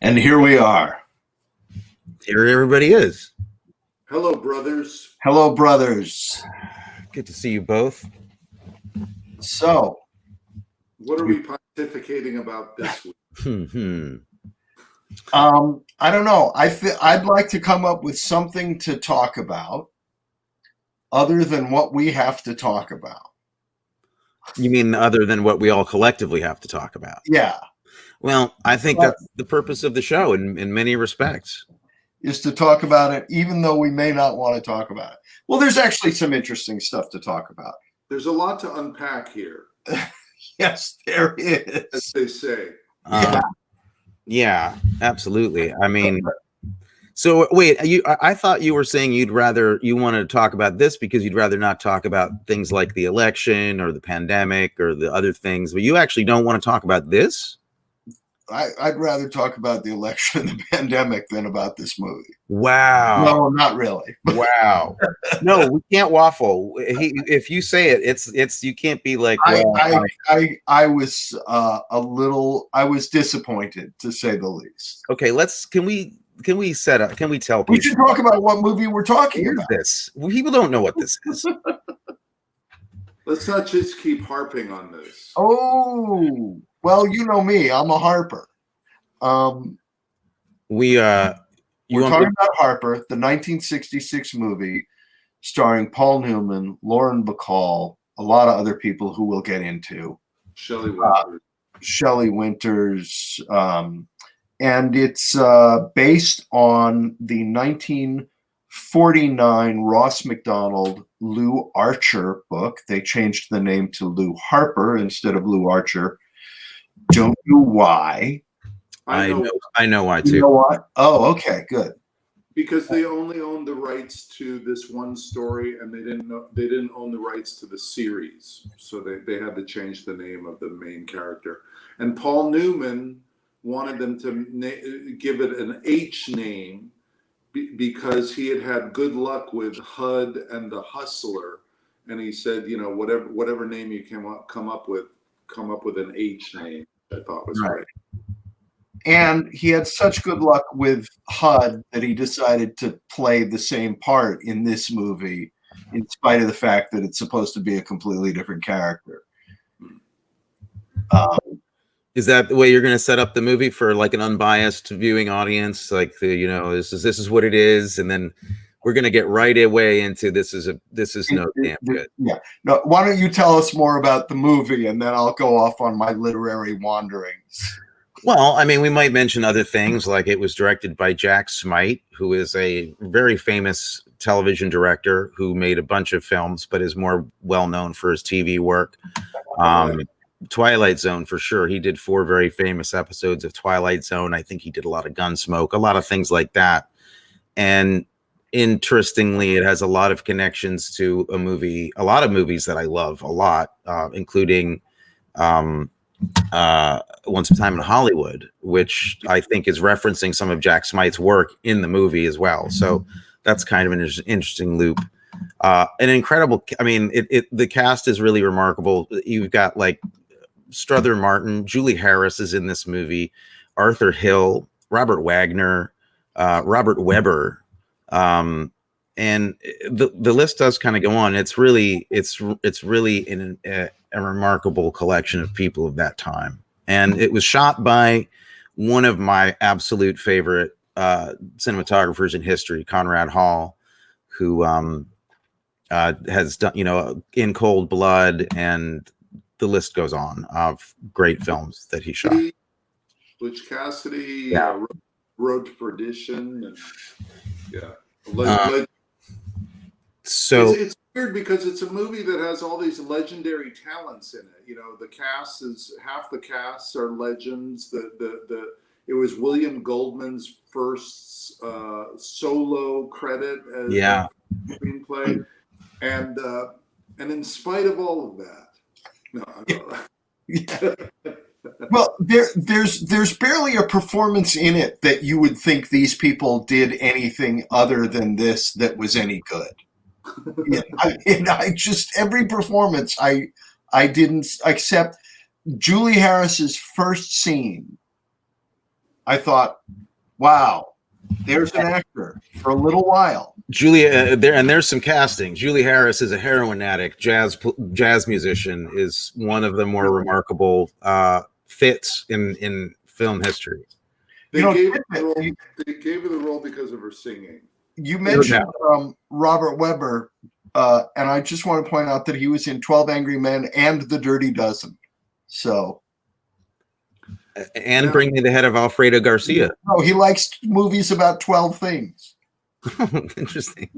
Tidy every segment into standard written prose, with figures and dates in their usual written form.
And here we are. Here everybody is. Hello, brothers. Hello, brothers. Good to see you both. So, what are we pontificating about this week? I don't know. I'd like to come up with something to talk about other than what we have to talk about. You mean other than what we all collectively have to talk about? Yeah. Well, I think that's the purpose of the show in many respects. Is to talk about it, even though we may not want to talk about it. Well, there's actually some interesting stuff to talk about. There's a lot to unpack here. Yes, there is. As they say. Yeah, absolutely. I mean, so wait, I thought you were saying you wanted to talk about this because you'd rather not talk about things like the election or the pandemic or the other things, but you actually don't want to talk about this? I'd rather talk about the election and the pandemic than about this movie. Wow. No, not really. Wow. No, we can't waffle. If you say it, it's you can't be like. Well, I was I was disappointed, to say the least. Okay, can we tell people? We should talk about what movie we're talking about. This people don't know what this is. Let's not just keep harping on this. Oh. Well, you know me. I'm a Harper. We're talking about Harper, the 1966 movie starring Paul Newman, Lauren Bacall, a lot of other people who we'll get into. Shelley Winters. And it's based on the 1949 Ross Macdonald, Lew Archer book. They changed the name to Lew Harper instead of Lew Archer. Don't know why. I know why too. You know what? Oh, okay, good. Because they only owned the rights to this one story, and they didn't own the rights to the series, so they had to change the name of the main character. And Paul Newman wanted them to give it an H name because he had good luck with HUD and the Hustler, and he said, whatever name you come up with an H name. I thought was right. And he had such good luck with HUD that he decided to play the same part in this movie, in spite of the fact that it's supposed to be a completely different character. Is that the way you're going to set up the movie for like an unbiased viewing audience? Like this is what it is, and then we're going to get right away into this is no damn good. Yeah. No. Why don't you tell us more about the movie, and then I'll go off on my literary wanderings. Well, I mean, we might mention other things, like it was directed by Jack Smight, who is a very famous television director who made a bunch of films, but is more well known for his TV work. Twilight Zone, for sure. He did 4 very famous episodes of Twilight Zone. I think he did a lot of Gunsmoke, a lot of things like that. And interestingly, it has a lot of connections to a lot of movies that I love a lot, including Once Upon a Time in Hollywood, which I think is referencing some of Jack Smite's work in the movie as well. So that's kind of an interesting loop. An incredible, I mean, the cast is really remarkable. You've got like Strother Martin, Julie Harris is in this movie, Arthur Hill, Robert Wagner, Robert Webber. And the list does kind of go on. It's really a remarkable collection of people of that time. And it was shot by one of my absolute favorite cinematographers in history, Conrad Hall, who has done, In Cold Blood, and the list goes on of great films that he shot. Butch Cassidy, yeah. Road to Perdition, and yeah. So it's weird because it's a movie that has all these legendary talents in it. The cast is half the casts are legends. It was William Goldman's first solo credit as a screenplay, and in spite of all of that, Well, there's barely a performance in it that you would think these people did anything other than this that was any good. I just every performance I didn't, except Julie Harris's first scene. I thought, wow, there's an actor for a little while. Julia, there's some casting. Julie Harris is a heroin addict, jazz musician, is one of the more remarkable fits in film history. They gave her the role because of her singing. You mentioned Robert Webber, and I just want to point out that he was in 12 Angry Men and The Dirty Dozen. So, and Bring Me the Head of Alfredo Garcia. No, he likes movies about 12 things. Interesting.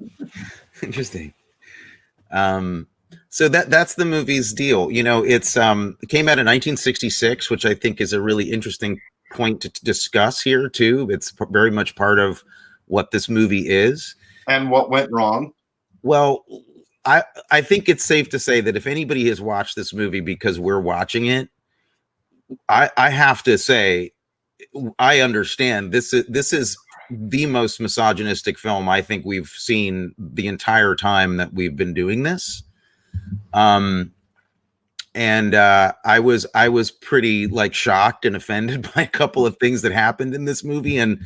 So that's the movie's deal. You know, it came out in 1966, which I think is a really interesting point to discuss here too. It's very much part of what this movie is and what went wrong. Well, I think it's safe to say that if anybody has watched this movie because we're watching it, I have to say I understand this is the most misogynistic film I think we've seen the entire time that we've been doing this. And I was pretty like shocked and offended by a couple of things that happened in this movie, and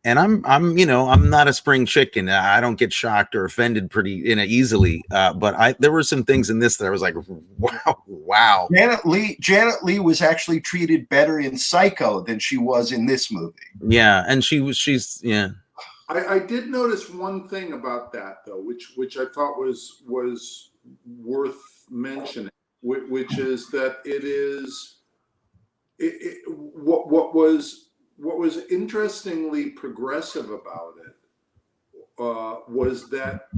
I'm you know, I'm not a spring chicken. I don't get shocked or offended pretty easily. But there were some things in this that I was like, wow. Janet Leigh was actually treated better in Psycho than she was in this movie. Yeah, and she's yeah. I did notice one thing about that though, which I thought was worth mentioning, which is that what was interestingly progressive about it was that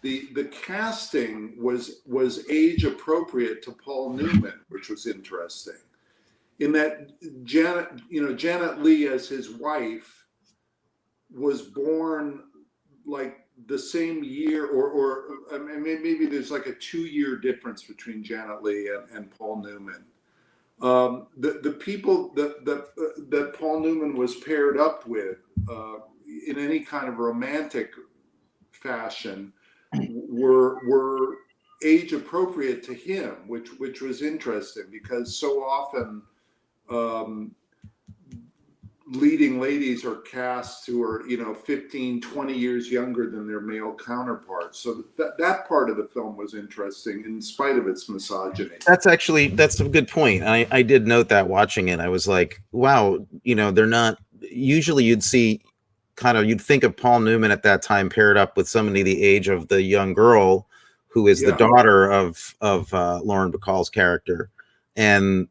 the casting was age appropriate to Paul Newman, which was interesting. In that Janet Leigh as his wife was born like the same year, or I mean, maybe there's like a 2-year difference between Janet Leigh and Paul Newman. The people that Paul Newman was paired up with in any kind of romantic fashion were age appropriate to him, which was interesting because so often leading ladies are cast who are 15, 20 years younger than their male counterparts. So that part of the film was interesting in spite of its misogyny. That's a good point. I did note that watching it. I was like, wow, they're not usually you'd think of Paul Newman at that time paired up with somebody the age of the young girl who is the daughter of Lauren Bacall's character. And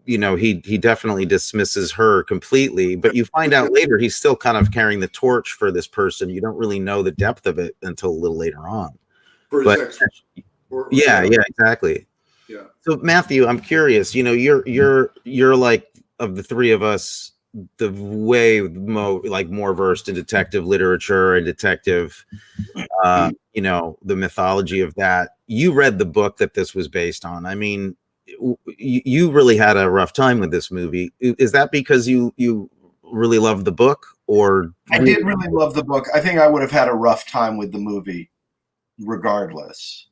he definitely dismisses her completely, but you find out later he's still kind of carrying the torch for this person. You don't really know the depth of it until a little later on. Yeah, exactly. Yeah. So Matthew, I'm curious. You're like of the three of us, the way more versed in detective literature and detective, the mythology of that. You read the book that this was based on. I mean, you really had a rough time with this movie. Is that because you really loved the book, or? I did really love the book. I think I would have had a rough time with the movie regardless.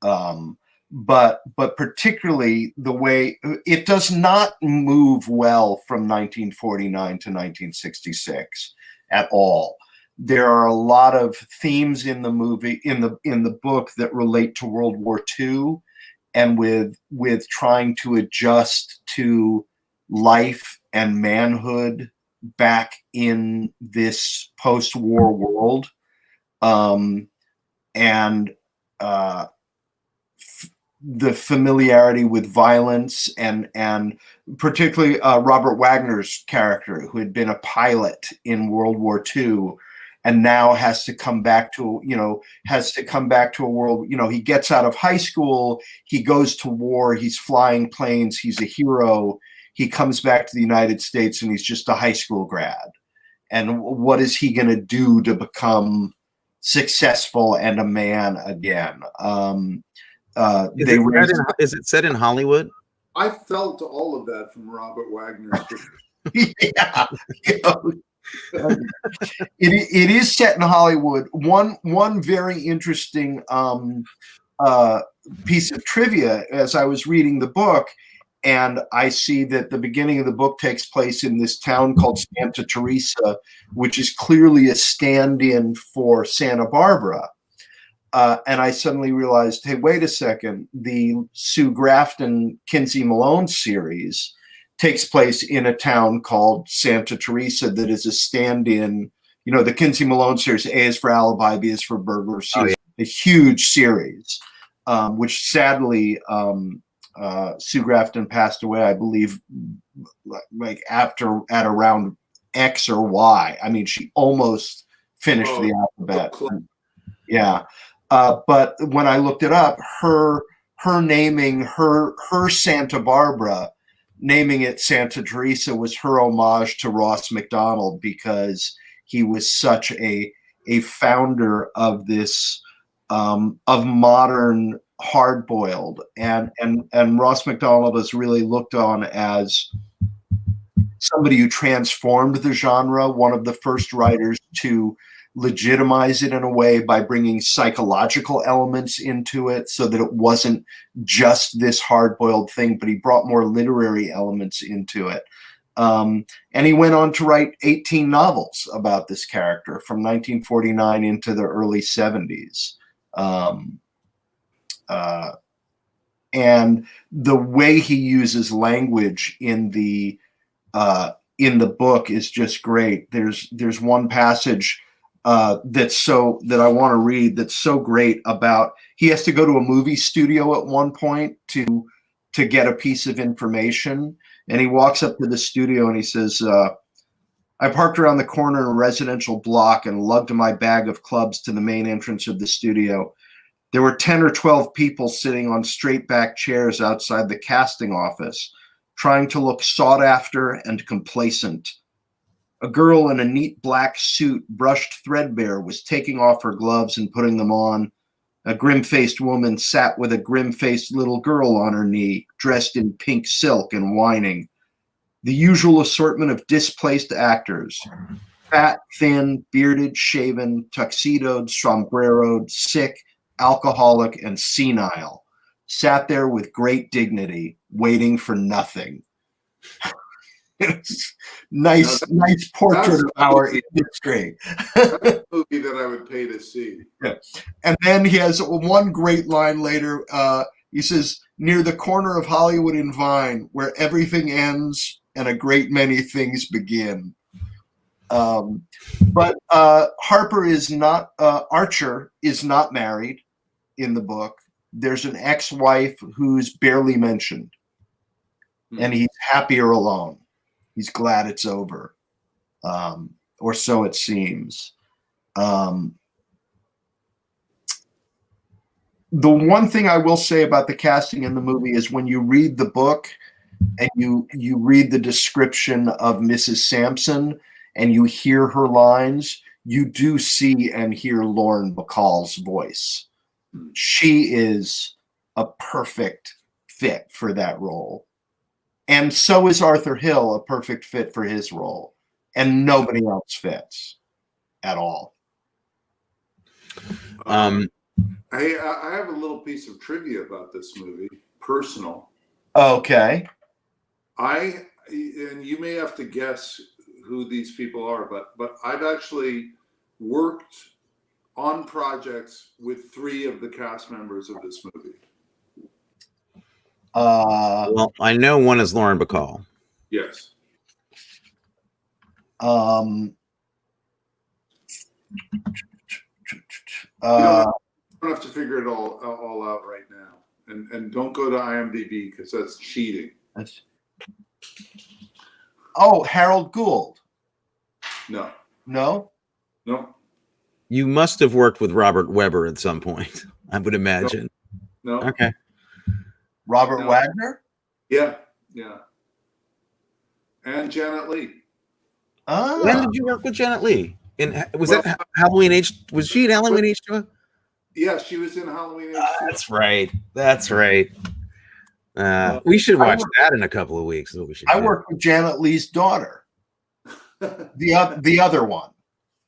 But particularly the way it does not move well from 1949 to 1966 at all. There are a lot of themes in the movie, in the book, that relate to World War II. And with trying to adjust to life and manhood back in this post-war world, and the familiarity with violence, and particularly Robert Wagner's character, who had been a pilot in World War II. And now has to come back to a world, he gets out of high school, he goes to war, he's flying planes, he's a hero. He comes back to the United States and he's just a high school grad. And what is he going to do to become successful and a man again? Is it set in Hollywood? I felt all of that from Robert Wagner's book. Yeah. It is set in Hollywood. One very interesting piece of trivia as I was reading the book and I see that the beginning of the book takes place in this town called Santa Teresa, which is clearly a stand-in for Santa Barbara. And I suddenly realized, hey, wait a second, the Sue Grafton Kinsey Malone series takes place in a town called Santa Teresa that is a stand-in. You know, the Kinsey Malone series, A is for Alibi, B is for Burglar, C is a huge series, which sadly Sue Grafton passed away, I believe, like at around X or Y. I mean, she almost finished the alphabet. Yeah. But when I looked it up, her naming her Santa Barbara, naming it Santa Teresa, was her homage to Ross Macdonald, because he was such a founder of this of modern hard-boiled, and Ross Macdonald is really looked on as somebody who transformed the genre, one of the first writers to legitimize it in a way by bringing psychological elements into it, so that it wasn't just this hard-boiled thing, but he brought more literary elements into it. And he went on to write 18 novels about this character from 1949 into the early 70s. And the way he uses language in the book is just great. There's one passage that I want to read that's so great about, he has to go to a movie studio at one point to get a piece of information, and he walks up to the studio and he says, I parked around the corner in a residential block and lugged my bag of clubs to the main entrance of the studio. There were 10 or 12 people sitting on straight back chairs outside the casting office, trying to look sought after and complacent. A girl in a neat black suit, brushed threadbare, was taking off her gloves and putting them on. A grim-faced woman sat with a grim-faced little girl on her knee, dressed in pink silk and whining. The usual assortment of displaced actors. Fat, thin, bearded, shaven, tuxedoed, sombreroed, sick, alcoholic, and senile, sat there with great dignity, waiting for nothing. Nice portrait of our industry. That's a movie that I would pay to see. Yeah. And then he has one great line later. He says, near the corner of Hollywood and Vine, where everything ends and a great many things begin. But Harper is not, Archer is not married in the book. There's an ex-wife who's barely mentioned, and he's happier alone. He's glad it's over, or so it seems. The one thing I will say about the casting in the movie is when you read the book and you read the description of Mrs. Sampson and you hear her lines, you do see and hear Lauren Bacall's voice. She is a perfect fit for that role. And so is Arthur Hill a perfect fit for his role. And nobody else fits at all. I have a little piece of trivia about this movie, personal. Okay. And you may have to guess who these people are, but I've actually worked on projects with 3 of the cast members of this movie. Well, I know one is Lauren Bacall. Yes. You don't have to figure it all out right now, and don't go to IMDb because that's cheating. Harold Gould. No. You must have worked with Robert Webber at some point, I would imagine. No. Okay. Robert Wagner? Yeah. And Janet Leigh. When did you work with Janet Leigh? That Halloween H? Was she in Halloween H2? Yeah, she was in Halloween H2. That's right. We should watch that in a couple of weeks. Is what we should do. Worked with Janet Leigh's daughter. The other one.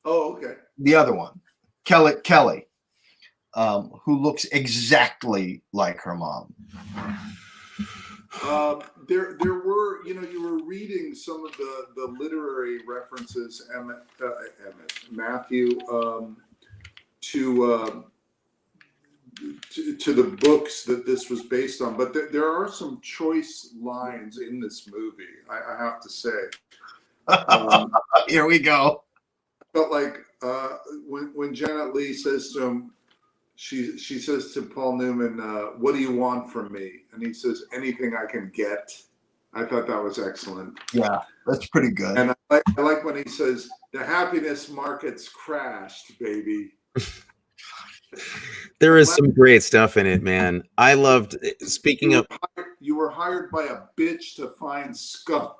Oh, okay. The other one, Kelly, who looks exactly like her mom. There were, you were reading some of the literary references, Matthew, to the books that this was based on, but there are some choice lines in this movie, I have to say. Here we go. But like when Janet Leigh says to him, she says to Paul Newman, "What do you want from me?" And he says, "Anything I can get." I thought that was excellent. Yeah, that's pretty good. And I like when he says, "The happiness market's crashed, baby." There is some great stuff in it, man. I loved. Speaking of, you were hired by a bitch to find scum.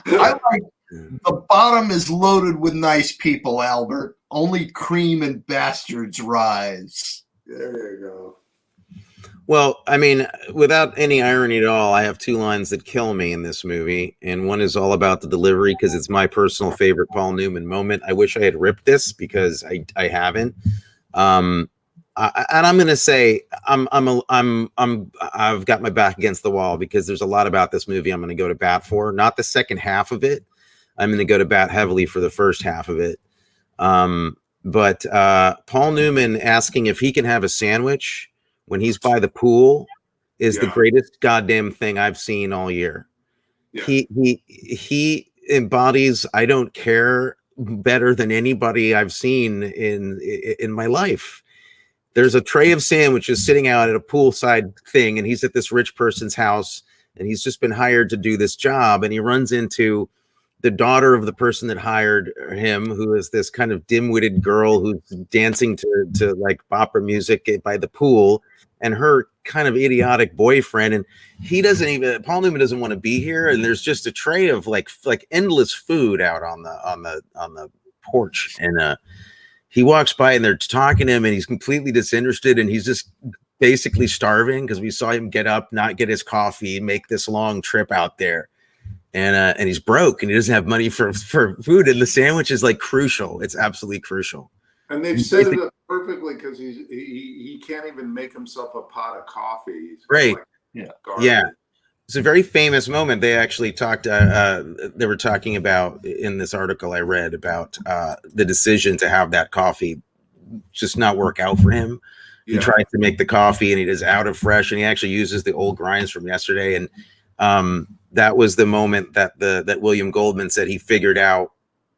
I like the bottom is loaded with nice people, Albert. Only cream and bastards rise. There you go. Well, I mean, without any irony at all, I have two lines that kill me in this movie, and one is all about the delivery because it's my personal favorite Paul Newman moment. I wish I had ripped this because I haven't. And I'm going to say I've got my back against the wall because there's a lot about this movie I'm going to go to bat for. Not the second half of it. I'm going to go to bat heavily for the first half of it. But Paul Newman asking if he can have a sandwich when he's by the pool is the greatest goddamn thing I've seen all year. Yeah. He embodies I don't care better than anybody I've seen in my life. There's a tray of sandwiches sitting out at a poolside thing, and he's at this rich person's house, and he's just been hired to do this job, and he runs into the daughter of the person that hired him, who is this kind of dim-witted girl who's dancing to like opera music by the pool, and her kind of idiotic boyfriend, and Paul Newman doesn't want to be here, and there's just a tray of like endless food out on the porch, and he walks by and they're talking to him and he's completely disinterested and he's just basically starving because we saw him get up, not get his coffee, make this long trip out there. And he's broke and he doesn't have money for food. And the sandwich is like crucial. It's absolutely crucial. And they've set it up perfectly because he can't even make himself a pot of coffee. Right. Like yeah. It's a very famous moment. They actually talked, they were talking about in this article I read about the decision to have that coffee just not work out for him. Yeah. He tries to make the coffee and it is out of fresh, and he actually uses the old grinds from yesterday. And that was the moment that William Goldman said he figured out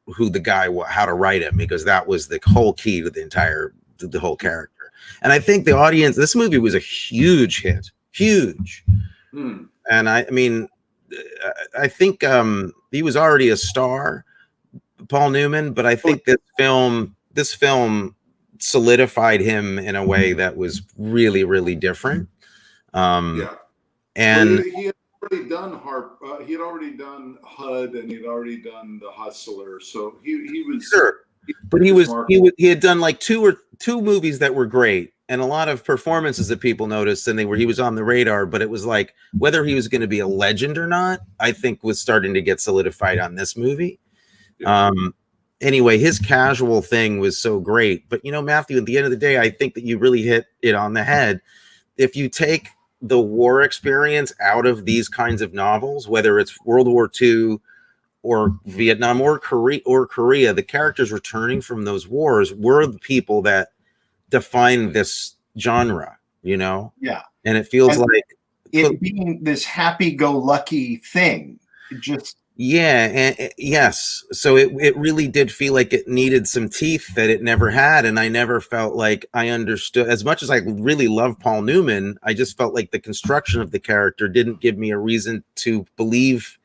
who the guy was, how to write him, because that was the whole key to the whole character. And I think the audience, this movie was a huge hit, huge. And I mean, I think he was already a star, Paul Newman, but I think this film solidified him in a way that was really, really different. And he had already done he had already done HUD, and he'd already done The Hustler, so he was sure. But he had done like two movies that were great, and a lot of performances that people noticed, and he was on the radar. But it was like whether he was going to be a legend or not, I think was starting to get solidified on this movie. Yeah. Anyway, his casual thing was so great. But Matthew, at the end of the day, I think that you really hit it on the head. If you take the war experience out of these kinds of novels, whether it's World War II or Vietnam or Korea, the characters returning from those wars were the people that define this genre, Yeah. And it feels like it being this happy-go-lucky thing. Yes. So it really did feel like it needed some teeth that it never had. And I never felt like I understood, as much as I really love Paul Newman, I just felt like the construction of the character didn't give me a reason to believe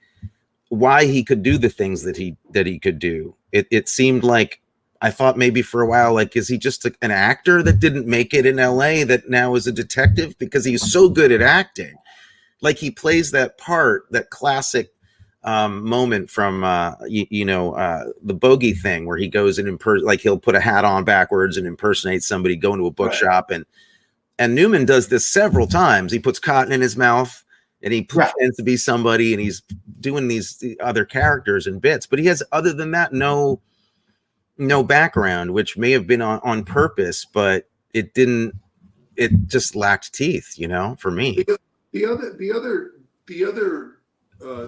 why he could do the things that he could do. It seemed like, I thought maybe for a while, like, is he just an actor that didn't make it in LA that now is a detective? Because he's so good at acting. Like, he plays that part, that classic moment from the Bogey thing, where he goes and like he'll put a hat on backwards and impersonate somebody, go into a bookshop, and Newman does this several times. He puts cotton in his mouth and he pretends to be somebody, and he's doing these other characters and bits, but he has, other than that, no background, which may have been on purpose, but it didn't it just lacked teeth, you know, for me. The other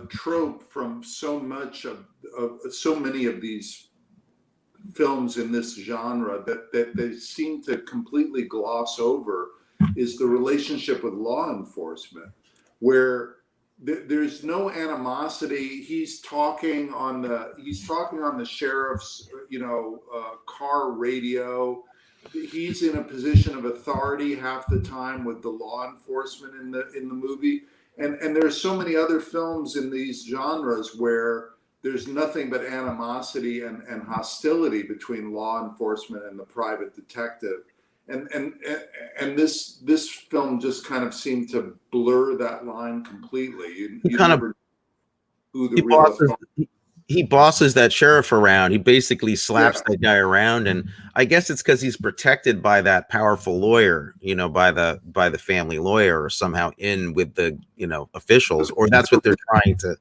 trope from so many of these films in this genre that they seem to completely gloss over is the relationship with law enforcement, where there's no animosity. He's talking on the sheriff's, car radio. He's in a position of authority half the time with the law enforcement in the movie. And there's so many other films in these genres where there's nothing but animosity and hostility between law enforcement and the private detective. And this film just kind of seemed to blur that line completely. He bosses that sheriff around. He basically slaps that guy around, and I guess it's because he's protected by that powerful lawyer, by the family lawyer, or somehow in with the officials, or that's what they're trying to.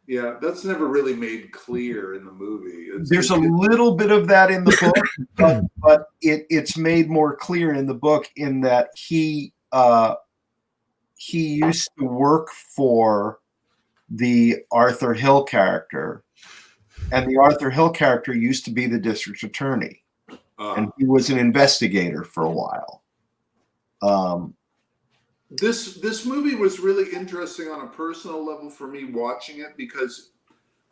Yeah, that's never really made clear in the movie. There's a little bit of that in the book, but it's made more clear in the book in that he used to work for the Arthur Hill character, and the Arthur Hill character used to be the district attorney, and he was an investigator for a while. This movie was really interesting on a personal level for me watching it, because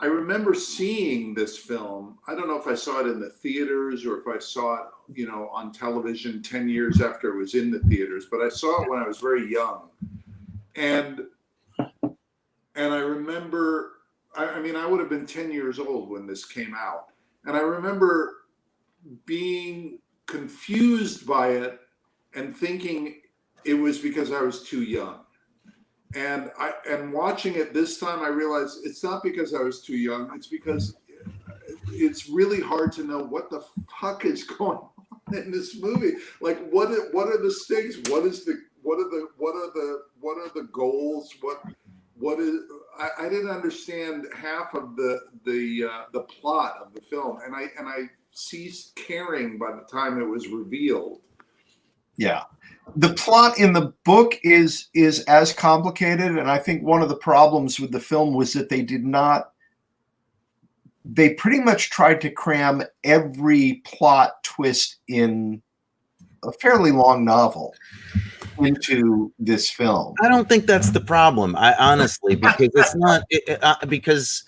I remember seeing this film. I don't know if I saw it in the theaters or if I saw it, on television 10 years after it was in the theaters, but I saw it when I was very young. And I remember, I would have been 10 years old when this came out. And I remember being confused by it and thinking it was because I was too young. And watching it this time, I realized it's not because I was too young. It's because it's really hard to know what the fuck is going on in this movie. Like, what are the stakes? What are the goals? I didn't understand half of the plot of the film, and I ceased caring by the time it was revealed. Yeah. The plot in the book is as complicated, and I think one of the problems with the film was that they pretty much tried to cram every plot twist in a fairly long novel into this film. I don't think that's the problem, honestly, because it's not because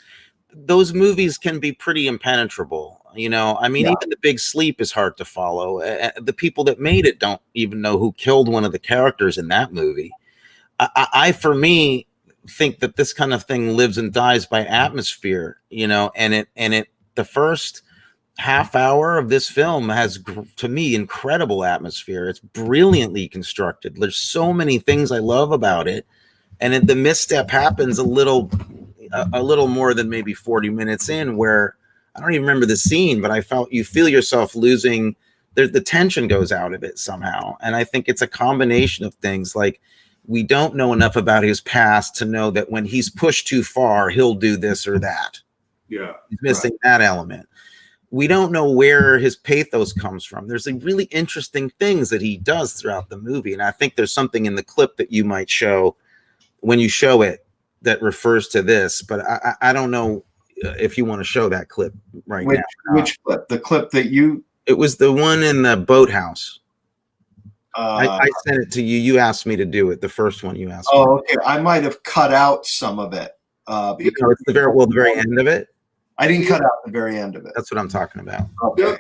those movies can be pretty impenetrable. Even The Big Sleep is hard to follow. The people that made it don't even know who killed one of the characters in that movie. I for me, think that this kind of thing lives and dies by atmosphere, and the first half hour of this film has, to me, incredible atmosphere. It's brilliantly constructed. There's so many things I love about it, and the misstep happens a little more than maybe 40 minutes in, where I don't even remember the scene, but you feel yourself losing. The tension goes out of it somehow, and I think it's a combination of things. Like, we don't know enough about his past to know that when he's pushed too far, he'll do this or that. Yeah, he's missing that element. We don't know where his pathos comes from. There's really interesting things that he does throughout the movie, and I think there's something in the clip that you might show when you show it that refers to this, but I don't know if you want to show that clip now. Which clip? The clip that you... It was the one in the boathouse. I sent it to you. You asked me to do it. The first one you asked me. Okay. I might have cut out some of it. Because it's the very end of it? I didn't cut out the very end of it. That's what I'm talking about. Okay.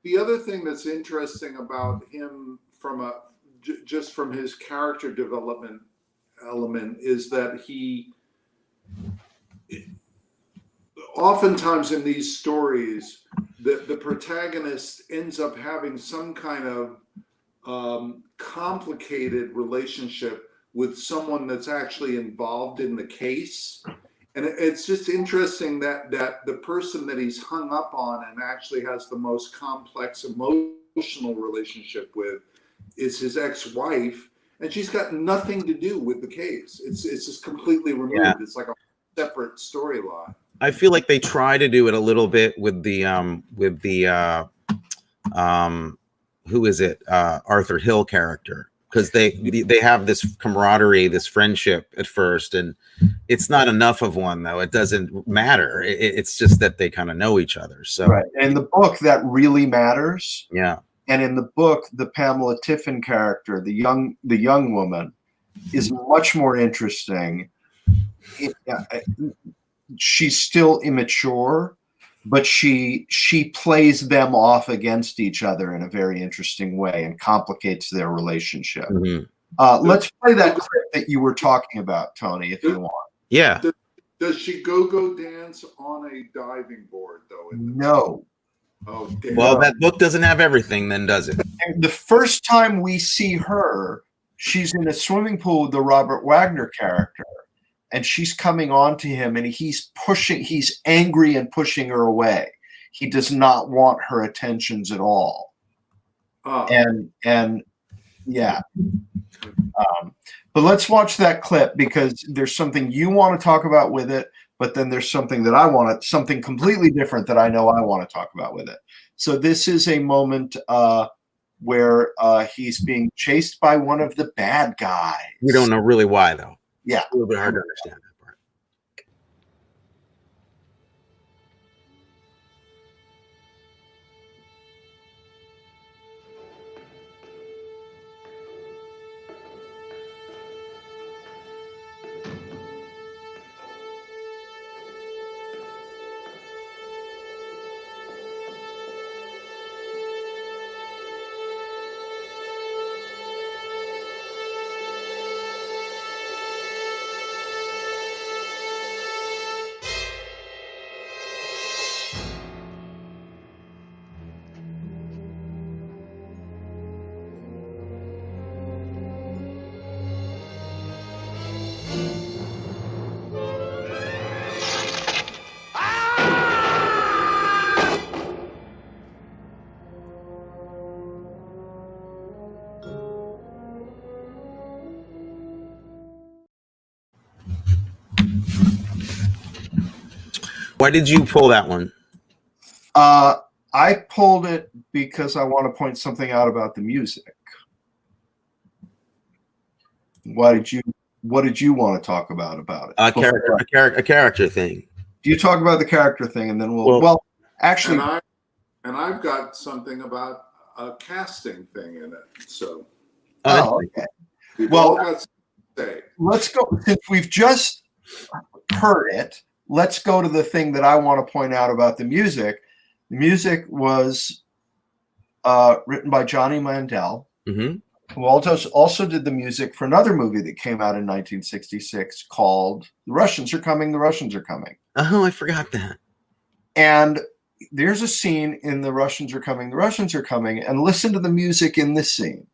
The other thing that's interesting about him just from his character development element is that he oftentimes in these stories, the protagonist ends up having some kind of complicated relationship with someone that's actually involved in the case. And it's just interesting that the person that he's hung up on and actually has the most complex emotional relationship with is his ex-wife, and she's got nothing to do with the case. It's just completely removed. Yeah. It's like a separate storyline. I feel like they try to do it a little bit with the who is it? Arthur Hill character. because they have this camaraderie, this friendship at first, and it's not enough of one though. It doesn't matter. It's just that they kind of know each other. So right. In the book, that really matters. Yeah. And in the book, the Pamela Tiffin character, the young woman, is much more interesting. She's still immature, but she plays them off against each other in a very interesting way and complicates their relationship. Mm-hmm. Let's play that clip that you were talking about, Tony, if you want. Yeah. Does she go dance on a diving board though? No. Oh, damn. Well, that book doesn't have everything, then, does it? And the first time we see her, she's in a swimming pool with the Robert Wagner character. And she's coming on to him, and he's angry and pushing her away. He does not want her attentions at all. And yeah. But let's watch that clip, because there's something you want to talk about with it, but then there's something that something completely different that I know I want to talk about with it. So this is a moment where he's being chased by one of the bad guys. We don't know really why, though. Yeah. A little bit hard to understand that part. Why did you pull that one? I pulled it because I want to point something out about the music. What did you want to talk about it? A character thing. Do you talk about the character thing, and then actually, and I've got something about a casting thing in it. So, okay. Let's go, since we've just heard it. Let's go to the thing that I want to point out about the music. The music was written by Johnny Mandel, who also did the music for another movie that came out in 1966 called The Russians Are Coming, The Russians Are Coming. Oh, I forgot that. And there's a scene in The Russians Are Coming, The Russians Are Coming, and listen to the music in this scene.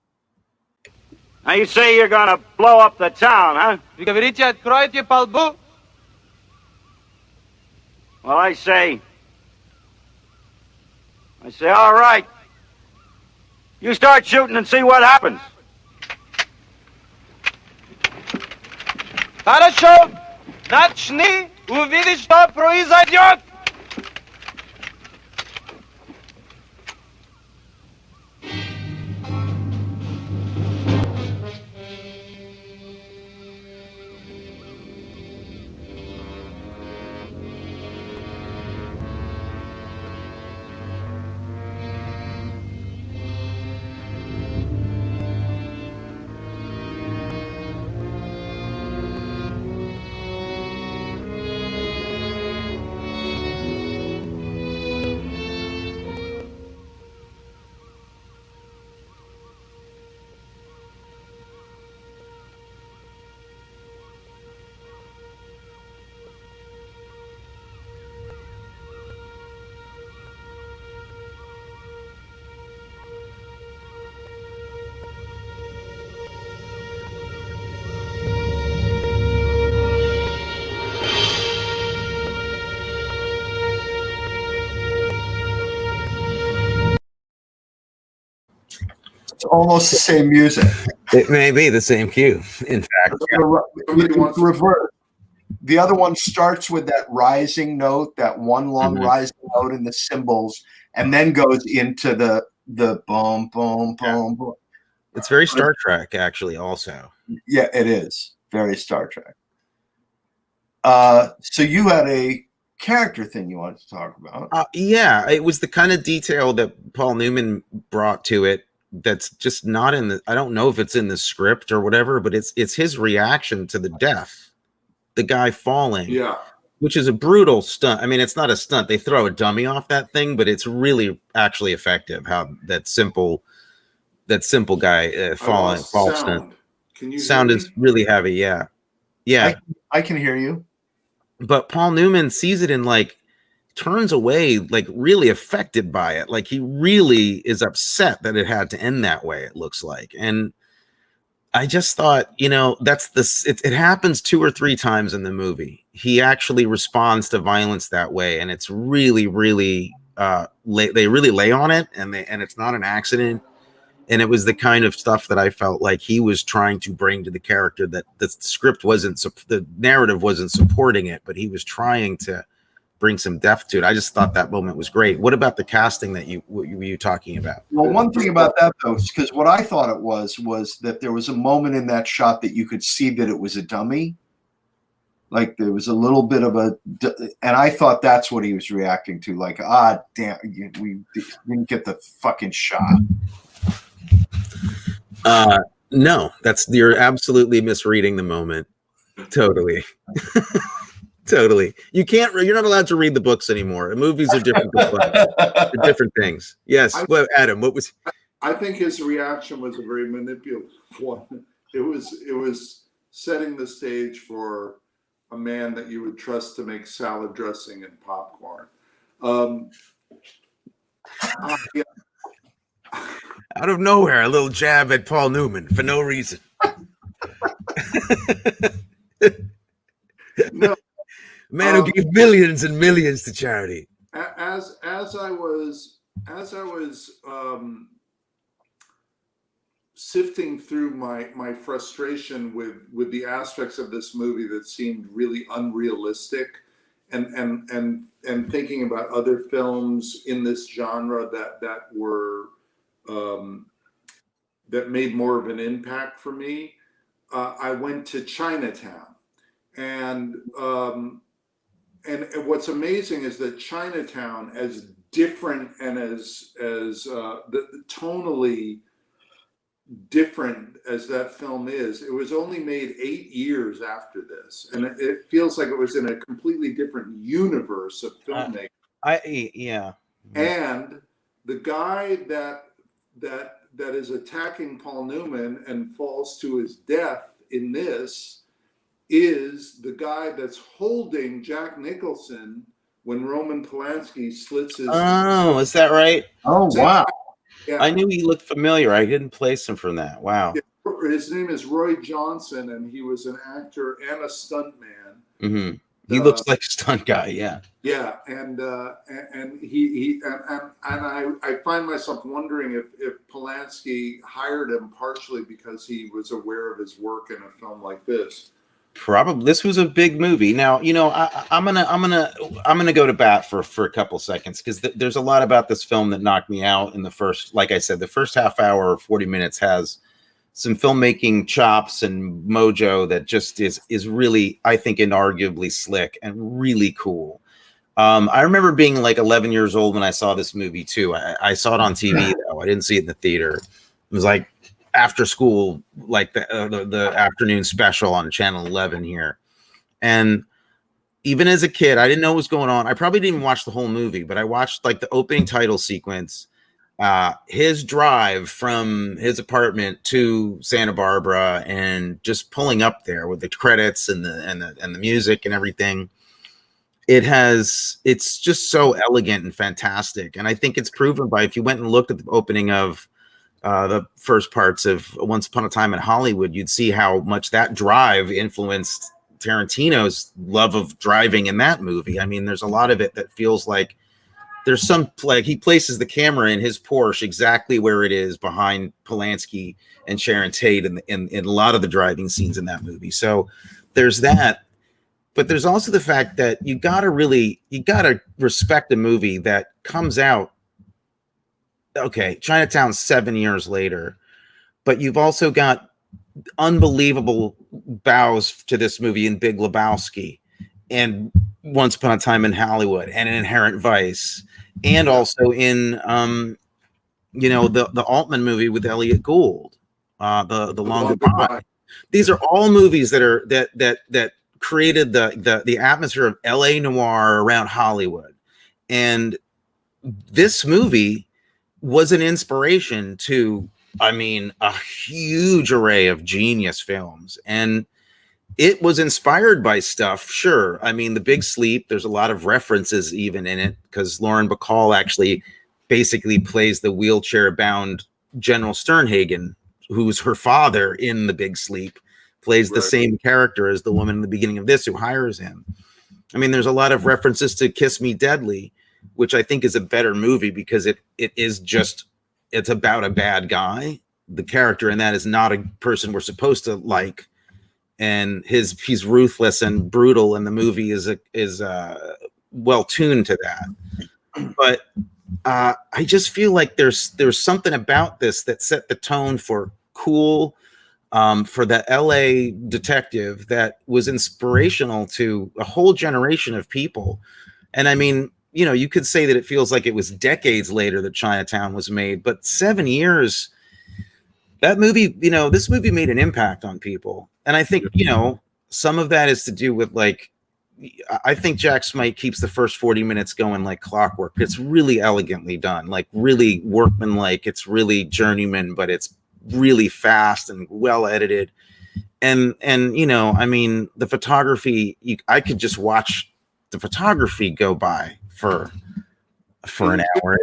Now you say you're going to blow up the town, huh? Вы говорите, откройте пальбу? Well, I say, all right. You start shooting and see what happens. Хорошо. Начни, увидишь, что произойдет. It's almost the same music. It may be the same cue, in fact. It's reversed. The other one starts with that rising note, that one long rising note in the cymbals, and then goes into the boom, boom, boom, boom. It's very Star Trek, actually, also. Yeah, it is very Star Trek. So you had a character thing you wanted to talk about. Yeah, it was the kind of detail that Paul Newman brought to it that's just not in the, I don't know if it's in the script or whatever, but it's his reaction to the death, the guy falling. Yeah. Which is a brutal stunt. I mean, it's not a stunt. They throw a dummy off that thing, but it's really actually effective how that simple guy falling fall stunt. Can you sound is really heavy, yeah. I can hear you. But Paul Newman sees it and like turns away, like really affected by it. Like he really is upset that it had to end that way, it looks like. And I just thought, you know, that's it happens 2 or 3 times in the movie. He actually responds to violence that way, and it's really, really they really lay on it, and it's not an accident. And it was the kind of stuff that I felt like he was trying to bring to the character that the script wasn't, the narrative wasn't supporting it, but he was trying to bring some depth to it. I just thought that moment was great. What about the casting that were you talking about? Well, one thing about that though, because what I thought it was that there was a moment in that shot that you could see that it was a dummy. Like there was a little bit of and I thought that's what he was reacting to. Like, damn, we didn't get the fucking shot. No, you're absolutely misreading the moment. Totally. Totally. You're not allowed to read the books anymore. Movies are different. They're different things. Yes. Well, Adam, what was? I think his reaction was a very manipulative one. It was setting the stage for a man that you would trust to make salad dressing and popcorn. Yeah. Out of nowhere, a little jab at Paul Newman for no reason. No. Man who gave millions and millions to charity. As I was sifting through my frustration with the aspects of this movie that seemed really unrealistic, and thinking about other films in this genre that were that made more of an impact for me, I went to Chinatown, and what's amazing is that Chinatown, as different and as tonally different as that film is, it was only made 8 years after this, and it feels like it was in a completely different universe of filmmaking. Yeah. And the guy that is attacking Paul Newman and falls to his death in this is the guy that's holding Jack Nicholson when Roman Polanski slits his. Oh, is that right? Oh, wow. Yeah. I knew he looked familiar. I didn't place him from that. Wow. Yeah. His name is Roy Johnson, and he was an actor and a stuntman. Mm-hmm. He looks like a stunt guy. Yeah. Yeah, and I find myself wondering if Polanski hired him partially because he was aware of his work in a film like this. Probably. This was a big movie. Now, you know, I'm gonna go to bat for a couple seconds, because there's a lot about this film that knocked me out in the first, like I said, the first half hour or 40 minutes has some filmmaking chops and mojo that just is really, I think, inarguably slick and really cool. I remember being like 11 years old when I saw this movie too. I saw it on TV though. I didn't see it in the theater. It was like after school, like the afternoon special on Channel 11 here. And even as a kid, I didn't know what was going on. I probably didn't even watch the whole movie, but I watched like the opening title sequence, his drive from his apartment to Santa Barbara, and just pulling up there with the credits and the music and everything. It's just so elegant and fantastic. And I think it's proven by, if you went and looked at the opening of the first parts of Once Upon a Time in Hollywood, you'd see how much that drive influenced Tarantino's love of driving in that movie. I mean, there's a lot of it that feels like there's some, like, he places the camera in his Porsche exactly where it is behind Polanski and Sharon Tate in a lot of the driving scenes in that movie. So there's that. But there's also the fact that you gotta respect a movie that comes out. Okay, Chinatown 7 years later, but you've also got unbelievable bows to this movie in Big Lebowski and Once Upon a Time in Hollywood and in Inherent Vice, and also in the Altman movie with Elliot Gould, the Long Goodbye. These are all movies that created the atmosphere of LA noir around Hollywood. And this movie was an inspiration to, I mean, a huge array of genius films. And it was inspired by stuff, sure. I mean, The Big Sleep, there's a lot of references even in it, because Lauren Bacall actually basically plays the wheelchair-bound General Sternhagen, who's her father in The Big Sleep, plays the same character as the woman in the beginning of this who hires him. I mean, there's a lot of references to Kiss Me Deadly, which I think is a better movie because it's about a bad guy. The character in that is not a person we're supposed to like, and he's ruthless and brutal, and the movie is well tuned to that. But I just feel like there's something about this that set the tone for cool, for the LA detective, that was inspirational to a whole generation of people. And I mean, you could say that it feels like it was decades later that Chinatown was made, but 7 years, that movie, this movie made an impact on people. And I think, some of that is to do with, like, I think Jack Smight keeps the first 40 minutes going like clockwork. It's really elegantly done, like really workmanlike. It's really journeyman, but it's really fast and well edited. And I mean, the photography, I could just watch the photography go by for an hour.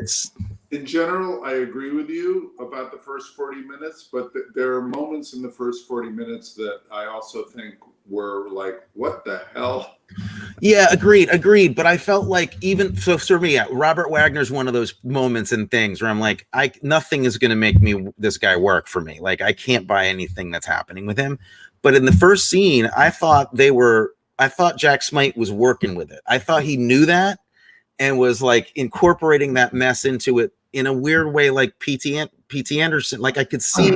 In general, I agree with you about the first 40 minutes, but there are moments in the first 40 minutes that I also think were like, what the hell? Yeah, agreed. But I felt like, even so for me, Robert Wagner's one of those moments and things where I'm like, nothing is going to make this guy work for me. Like, I can't buy anything that's happening with him. But in the first scene, I thought Jack Smight was working with it. I thought he knew that and was like incorporating that mess into it in a weird way, like P.T. Anderson. Like, I could see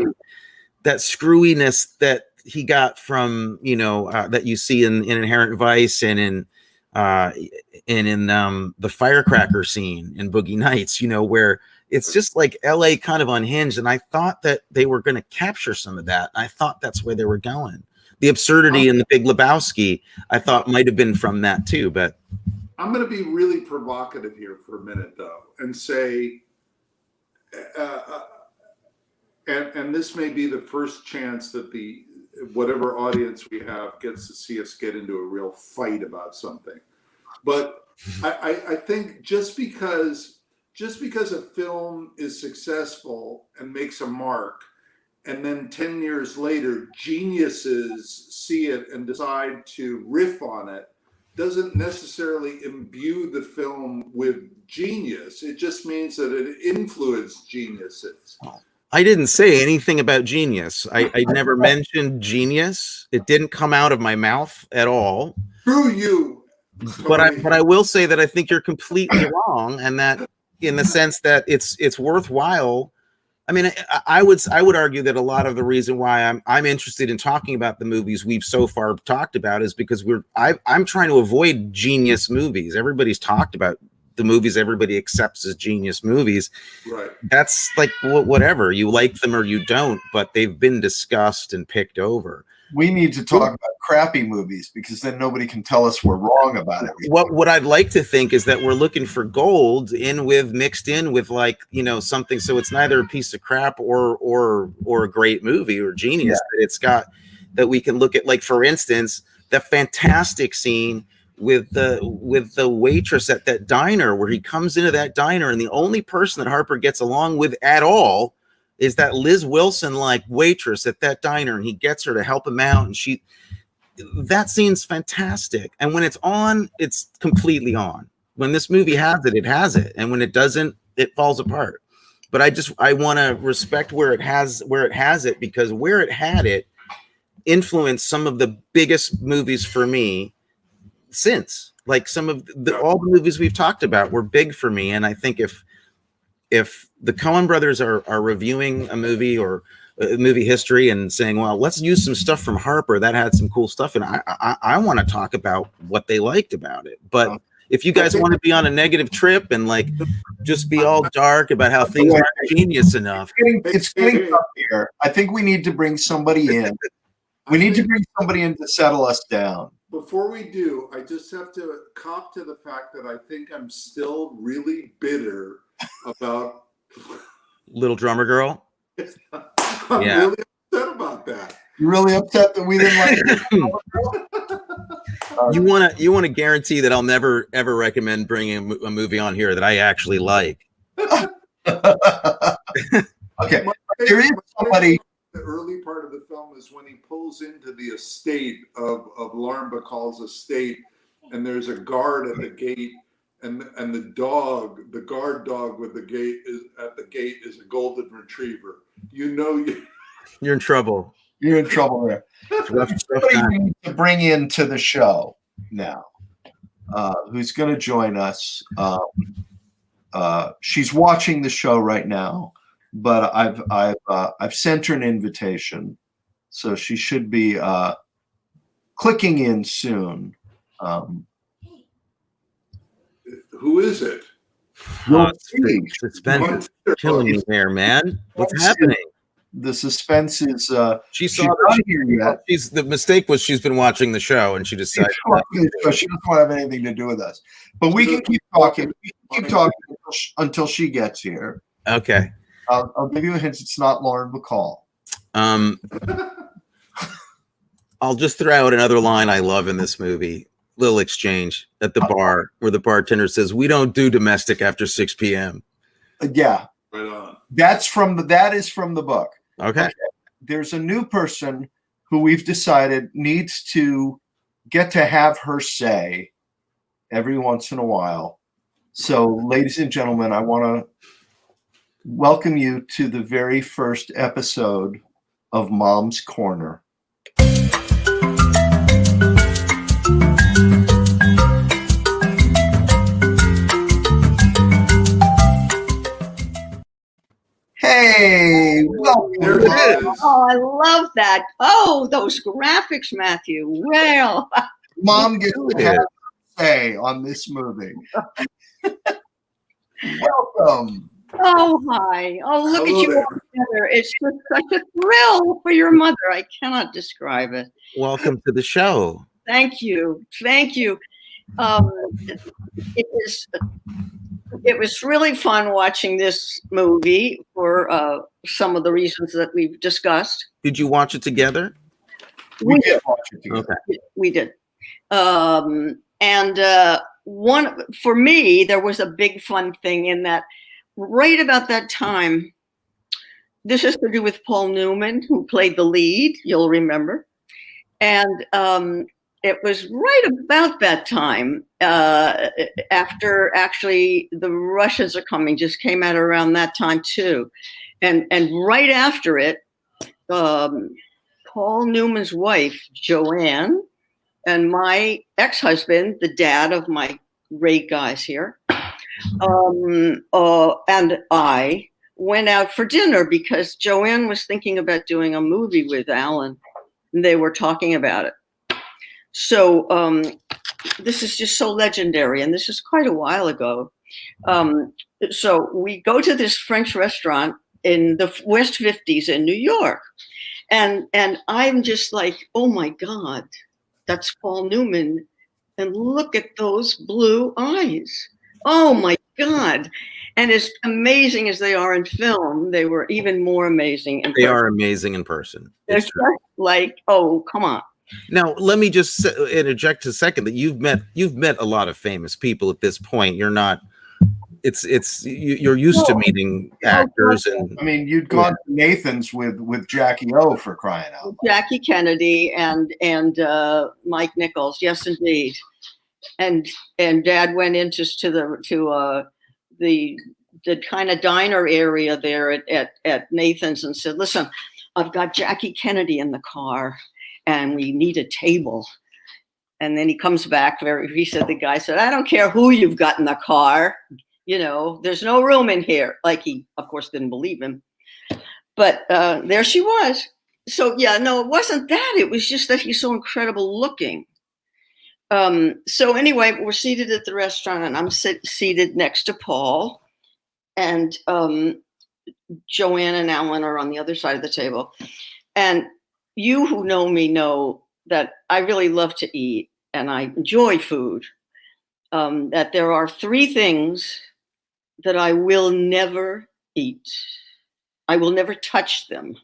that screwiness that he got from, that you see in Inherent Vice and in the firecracker scene in Boogie Nights, where it's just like LA kind of unhinged. And I thought that they were going to capture some of that. I thought that's where they were going. The absurdity in The Big Lebowski, I thought might have been from that too. But I'm going to be really provocative here for a minute, though, and say, and this may be the first chance that whatever audience we have gets to see us get into a real fight about something. But I think just because a film is successful and makes a mark, and then 10 years later geniuses see it and decide to riff on it, doesn't necessarily imbue the film with genius. It just means that it influenced geniuses. I didn't say anything about genius. I never mentioned genius. It didn't come out of my mouth at all. Through you. But I will say that I think you're completely wrong, and that in the sense that it's worthwhile. I mean, I would argue that a lot of the reason why I'm interested in talking about the movies we've so far talked about is because I'm trying to avoid genius movies. Everybody's talked about the movies everybody accepts as genius movies. Right. That's like whatever, you like them or you don't, but they've been discussed and picked over. We need to talk about crappy movies, because then nobody can tell us we're wrong about it. What I'd like to think is that we're looking for gold mixed in with like, something. So it's neither a piece of crap or a great movie or genius. Yeah. That it's got, that we can look at, like, for instance, the fantastic scene with the waitress at that diner, where he comes into that diner and the only person that Harper gets along with at all is that Liz Wilson like waitress at that diner, and he gets her to help him out, and that scene's fantastic. And when it's on, it's completely on. When this movie has it, it has it, and when it doesn't, it falls apart. But I want to respect where it has it, because where it had it influenced some of the biggest movies for me since. Like, some of all the movies we've talked about were big for me, and I think if the Coen brothers are reviewing a movie, or movie history and saying, well, let's use some stuff from Harper that had some cool stuff, and I want to talk about what they liked about it. But if you guys want to be on a negative trip and like just be all dark about how things aren't genius enough, it's getting tough here. I think we need to bring somebody in. We need to bring somebody in to settle us down. Before we do, I just have to cop to the fact that I think I'm still really bitter about Little Drummer Girl. I'm really upset about that. You're really upset that we didn't like it? You want to guarantee that I'll never ever recommend bringing a movie on here that I actually like. Okay, there is somebody. The early part of the film is when he pulls into the estate of Lauren Bacall's estate, and there's a guard at the gate, and the dog, the guard dog with the gate is at the gate is a golden retriever. You know you're in trouble. You're in trouble there. Somebody we need to bring into the show now, who's going to join us. She's watching the show right now, but I've sent her an invitation, so she should be clicking in soon. Who is it? Suspense is killing me there, man. What's happening? The suspense is. She's not here yet. The mistake was she's been watching the show and she decided she doesn't want to have anything to do with us. But we can keep talking. We can keep talking until she gets here. Okay. I'll give you a hint. It's not Lauren Bacall. I'll just throw out another line I love in this movie. Little exchange at the bar where the bartender says, "We don't do domestic after 6 p.m." Yeah. Right on. That is from the book. Okay. There's a new person who we've decided needs to get to have her say every once in a while. So, ladies and gentlemen, I want to welcome you to the very first episode of Mom's Corner. Hey, welcome. Oh, I love that. Oh, those graphics, Matthew. Well, Mom gets to have a say on this movie. Welcome. Oh, hi. Oh, look Hello at you there. all together. It's just such a thrill for your mother. I cannot describe it. Welcome to the show. Thank you. Thank you. It was really fun watching this movie for some of the reasons that we've discussed. Did you watch it together? We did watch it together. Okay. We did. One for me, there was a big fun thing in that right about that time. This has to do with Paul Newman, who played the lead, you'll remember. And it was right about that time after actually The Russians Are Coming just came out around that time too. And right after it, Paul Newman's wife, Joanne, and my ex-husband, the dad of my great guys here, and I went out for dinner because Joanne was thinking about doing a movie with Alan, and they were talking about it. So this is just so legendary, and this is quite a while ago. So we go to this French restaurant in the West 50s in New York, and I'm just like, oh my God, that's Paul Newman, and look at those blue eyes. Oh my God. And as amazing as they are in film, they were even more amazing in person. They are amazing in person. They're just like, oh, come on. Now, let me just interject a second that you've met a lot of famous people at this point. You're not. You're used to meeting actors, and I mean, you'd gone to Nathan's with Jackie O, for crying out loud. Jackie Kennedy and Mike Nichols, yes, indeed. And Dad went into the kind of diner area there at Nathan's and said, "Listen, I've got Jackie Kennedy in the car, and we need a table." And then he comes back. The guy said, "I don't care who you've got in the car. You know, there's no room in here." Like he, of course, didn't believe him. But there she was. So yeah, no, it wasn't that. It was just that he's so incredible looking. So anyway, we're seated at the restaurant, and I'm seated next to Paul, and Joanne and Alan are on the other side of the table. And you who know me know that I really love to eat, and I enjoy food. That there are 3 things that I will never eat. I will never touch them.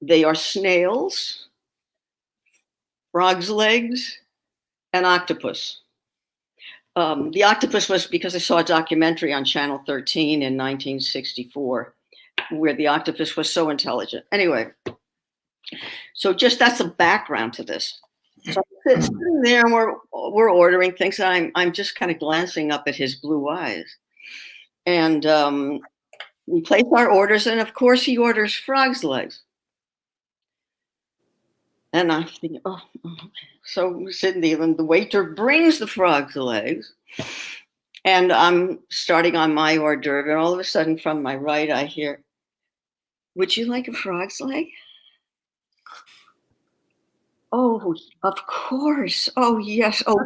They are snails, frog's legs, and octopus. The octopus was because I saw a documentary on Channel 13 in 1964 where the octopus was so intelligent. Anyway, so just that's a background to this. So I'm sitting there and we're ordering things, and I'm just kind of glancing up at his blue eyes. And we place our orders, and of course he orders frog's legs. And I'm thinking, oh, okay. So we're sitting there, and the waiter brings the frog's legs, and I'm starting on my hors d'oeuvre, and all of a sudden from my right I hear, "Would you like a frog's leg?" Oh, of course. Oh, yes. Oh,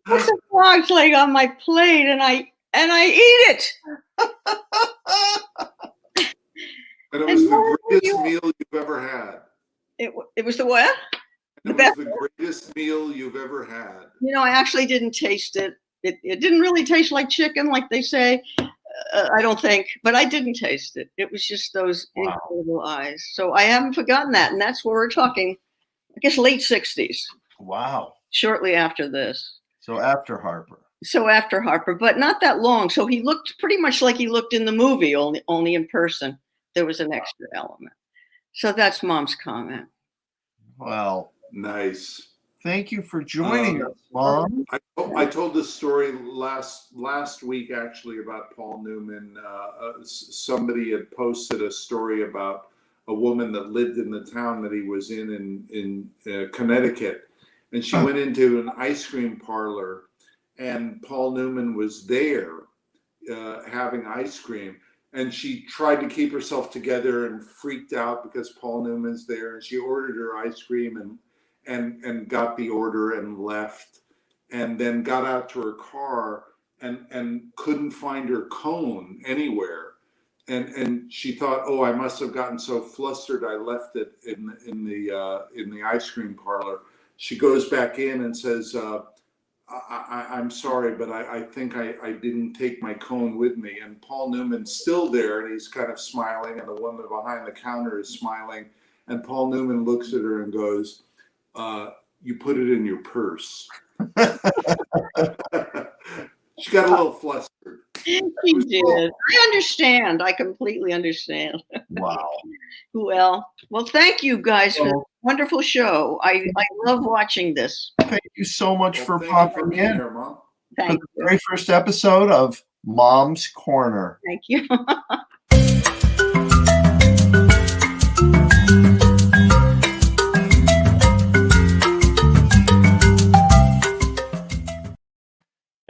there's a frog's leg on my plate, and I eat it. And it was the greatest meal you've ever had. It was the what? It was the greatest meal you've ever had. You know, I actually didn't taste it. It didn't really taste like chicken, like they say. I don't think, but I didn't taste it. It was just those incredible eyes. So I haven't forgotten that. And that's where we're talking, I guess, late 60s. Wow. Shortly after this. So after Harper. But not that long. So he looked pretty much like he looked in the movie, only in person. There was an extra element. So that's Mom's comment. Well, nice. Thank you for joining us, Mom. I told this story last week, actually, about Paul Newman. Somebody had posted a story about a woman that lived in the town that he was in Connecticut. And she went into an ice cream parlor, and Paul Newman was there having ice cream. And she tried to keep herself together and freaked out because Paul Newman's there. And she ordered her ice cream and got the order and left, and then got out to her car and couldn't find her cone anywhere. And she thought, oh, I must have gotten so flustered I left it in the ice cream parlor. She goes back in and says, I'm sorry, but I think I didn't take my cone with me. And Paul Newman's still there, and he's kind of smiling, and the woman behind the counter is smiling. And Paul Newman looks at her and goes, you put it in your purse. She got a little flustered. She did. Cool. I understand. I completely understand. Wow. Well, thank you guys for the wonderful show. I love watching this. Thank you so much for popping in. Here, Mom. Thank you. The very first episode of Mom's Corner. Thank you.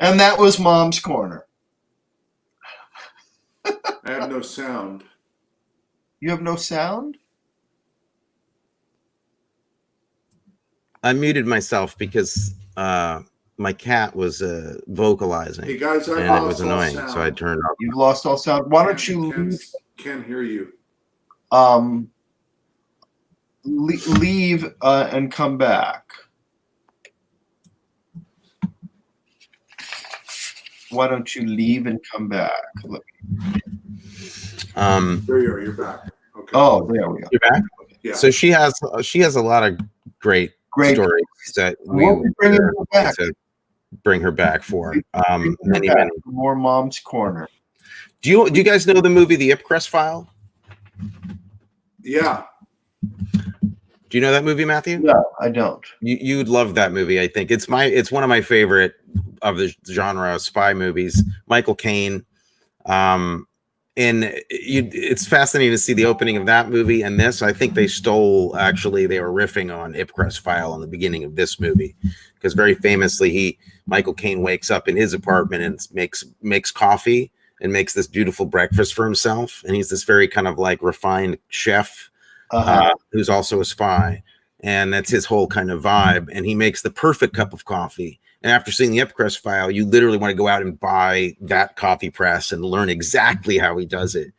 And that was Mom's Corner. I have no sound. You have no sound? I muted myself because my cat was vocalizing. Hey guys, and it was annoying, so I turned off. You've lost all sound. Why don't you can't hear you? Leave and come back. Why don't you leave and come back? There you are. You're back. Okay. Oh, there we go. You're back. Yeah. So she has a lot of great stories that we to bring her back for. Many more Mom's Corner. Do you guys know the movie The Ipcress File? Yeah. Do you know that movie, Matthew? No, I don't. You'd love that movie. I think it's one of my favorite of the genre of spy movies. Michael Caine. It's fascinating to see the opening of that movie and this. I think they were riffing on Ipcress File in the beginning of this movie, because very famously Michael Caine wakes up in his apartment and makes coffee, and makes this beautiful breakfast for himself. And he's this very kind of like refined chef who's also a spy. And that's his whole kind of vibe. And he makes the perfect cup of coffee. And after seeing the Epcrest file, you literally want to go out and buy that coffee press and learn exactly how he does it.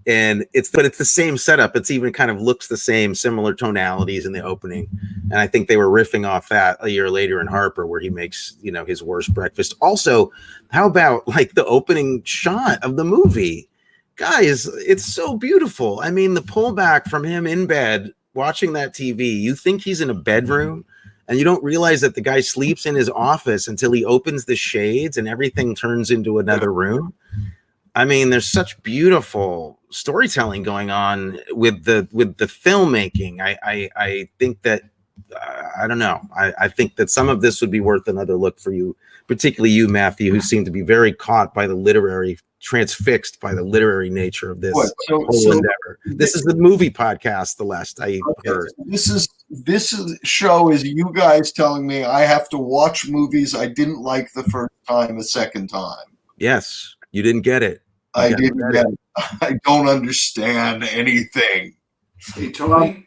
And it's the same setup. It's even kind of looks the same, similar tonalities in the opening. And I think they were riffing off that a year later in Harper, where he makes, you know, his worst breakfast. Also, how about like the opening shot of the movie? Guys, it's so beautiful. I mean, the pullback from him in bed watching that TV, you think he's in a bedroom and you don't realize that the guy sleeps in his office until he opens the shades and everything turns into another room. I mean, there's such beautiful storytelling going on with the filmmaking. I think that I don't know. I think that some of this would be worth another look for you, particularly you, Matthew, who seem to be very caught by transfixed by the literary nature of this whole endeavor. This is the movie podcast. The last I heard. This show is you guys telling me I have to watch movies I didn't like the first time a second time. Yes, you didn't get it. I didn't get it. I don't understand anything. Hey, Tony.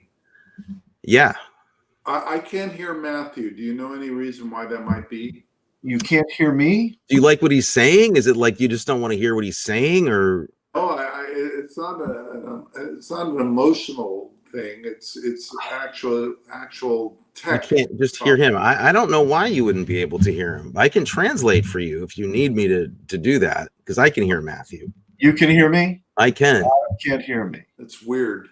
Yeah. I can't hear Matthew. Do you know any reason why that might be? You can't hear me? Do you like what he's saying? Is it like you just don't want to hear what he's saying, or? Oh, it's not an emotional thing. It's actual text. You can't just hear him. I don't know why you wouldn't be able to hear him. I can translate for you if you need me to do that, because I can hear Matthew. You can hear me? I can. You can't hear me. It's weird.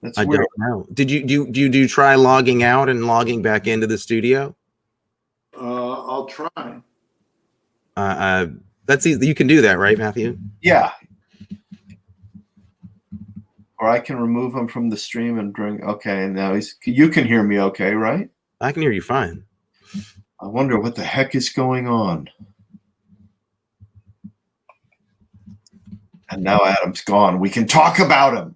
That's weird. Don't know. Did you try logging out and logging back into the studio? I'll try. That's easy. You can do that, right, Matthew? Yeah. Or I can remove him from the stream and bring. Okay, now you can hear me. Okay, right? I can hear you fine. I wonder what the heck is going on. And now Adam's gone. We can talk about him.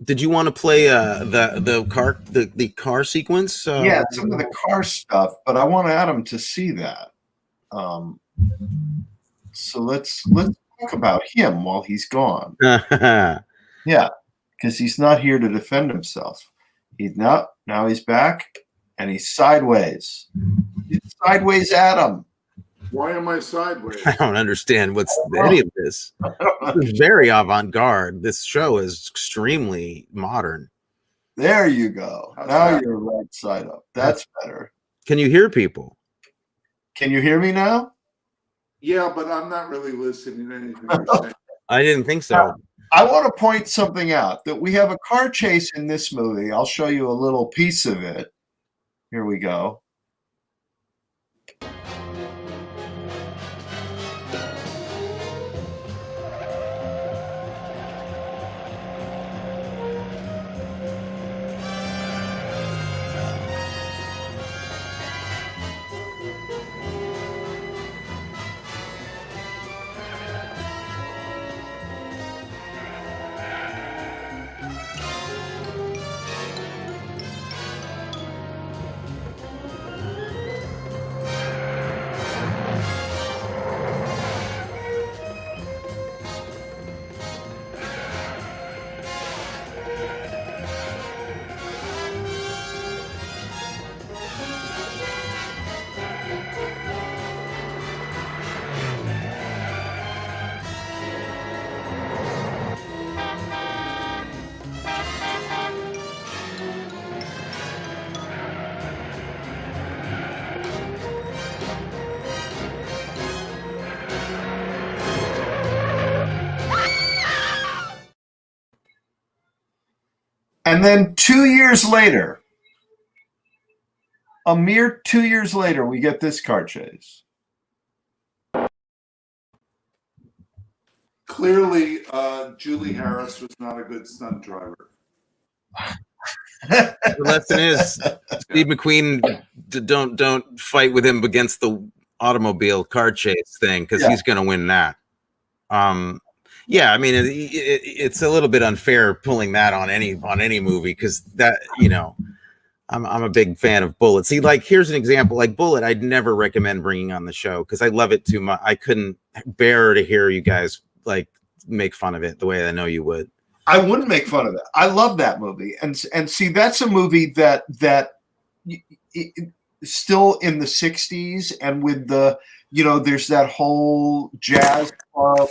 Did you want to play the car sequence? Yeah, some of the car stuff, but I want Adam to see that. So let's talk about him while he's gone. Yeah, because he's not here to defend himself. He's not. Now he's back, and he's sideways. He's sideways, Adam. Why am I sideways? I don't understand any of this. It's very avant-garde. This show is extremely modern. There you go. Now you're right side up. That's better. Can you hear people? Can you hear me now? Yeah, but I'm not really listening to anything you're saying. I didn't think so. I want to point something out, that we have a car chase in this movie. I'll show you a little piece of it. Here we go. And then 2 years later, a mere 2 years later, we get this car chase. Clearly, Julie Harris was not a good stunt driver. The lesson is Steve McQueen, don't fight with him against the automobile car chase thing, because he's going to win that. Yeah, I mean, it's a little bit unfair pulling that on any movie, because that, you know, I'm a big fan of Bullet. See, like, here's an example. Like Bullet, I'd never recommend bringing on the show because I love it too much. I couldn't bear to hear you guys like make fun of it the way I know you would. I wouldn't make fun of it. I love that movie, and see, that's a movie that still in the '60s, and with the there's that whole jazz club.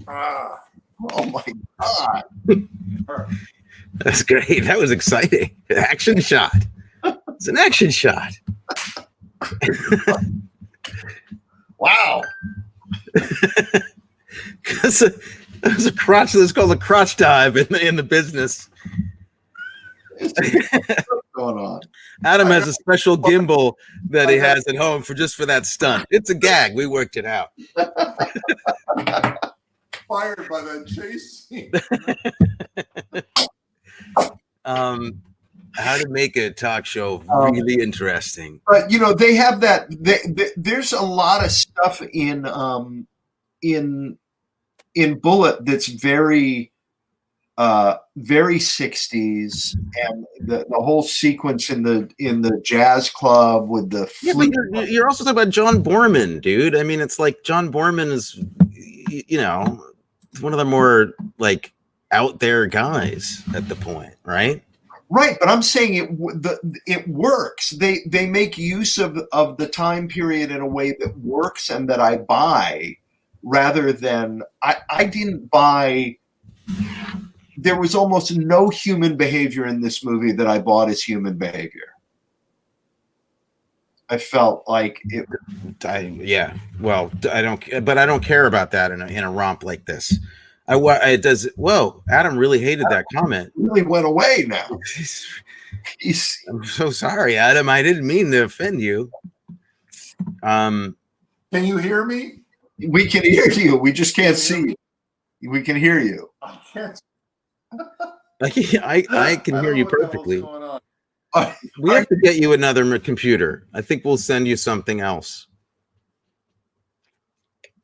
Oh my God! That's great. That was exciting. Action shot. It's an action shot. Wow. That's a crotch. That's called a crotch dive in the business. What's going on? Adam has a special gimbal that he has at home for that stunt. It's a gag. We worked it out. Fired by that chase scene. How to make a talk show really interesting. But they have that. There's a lot of stuff in Bullet that's very very 60s, and the whole sequence in the jazz club with the flute. But you're also talking about John Boorman, dude. I mean, it's like John Boorman is one of the more like out there guys at the point, right? Right, but I'm saying it works. They make use of the time period in a way that works and that I buy, rather than I didn't buy. There was almost no human behavior in this movie that I bought as human behavior. I felt like it. Well, I don't care about that in a romp like this. It does. Whoa, Adam really hated that comment. Really went away now. I'm so sorry, Adam. I didn't mean to offend you. Can you hear me? We can hear you. We just can't see you. We can hear you. I can't. I can hear you perfectly. We have to get you another computer. I think we'll send you something else.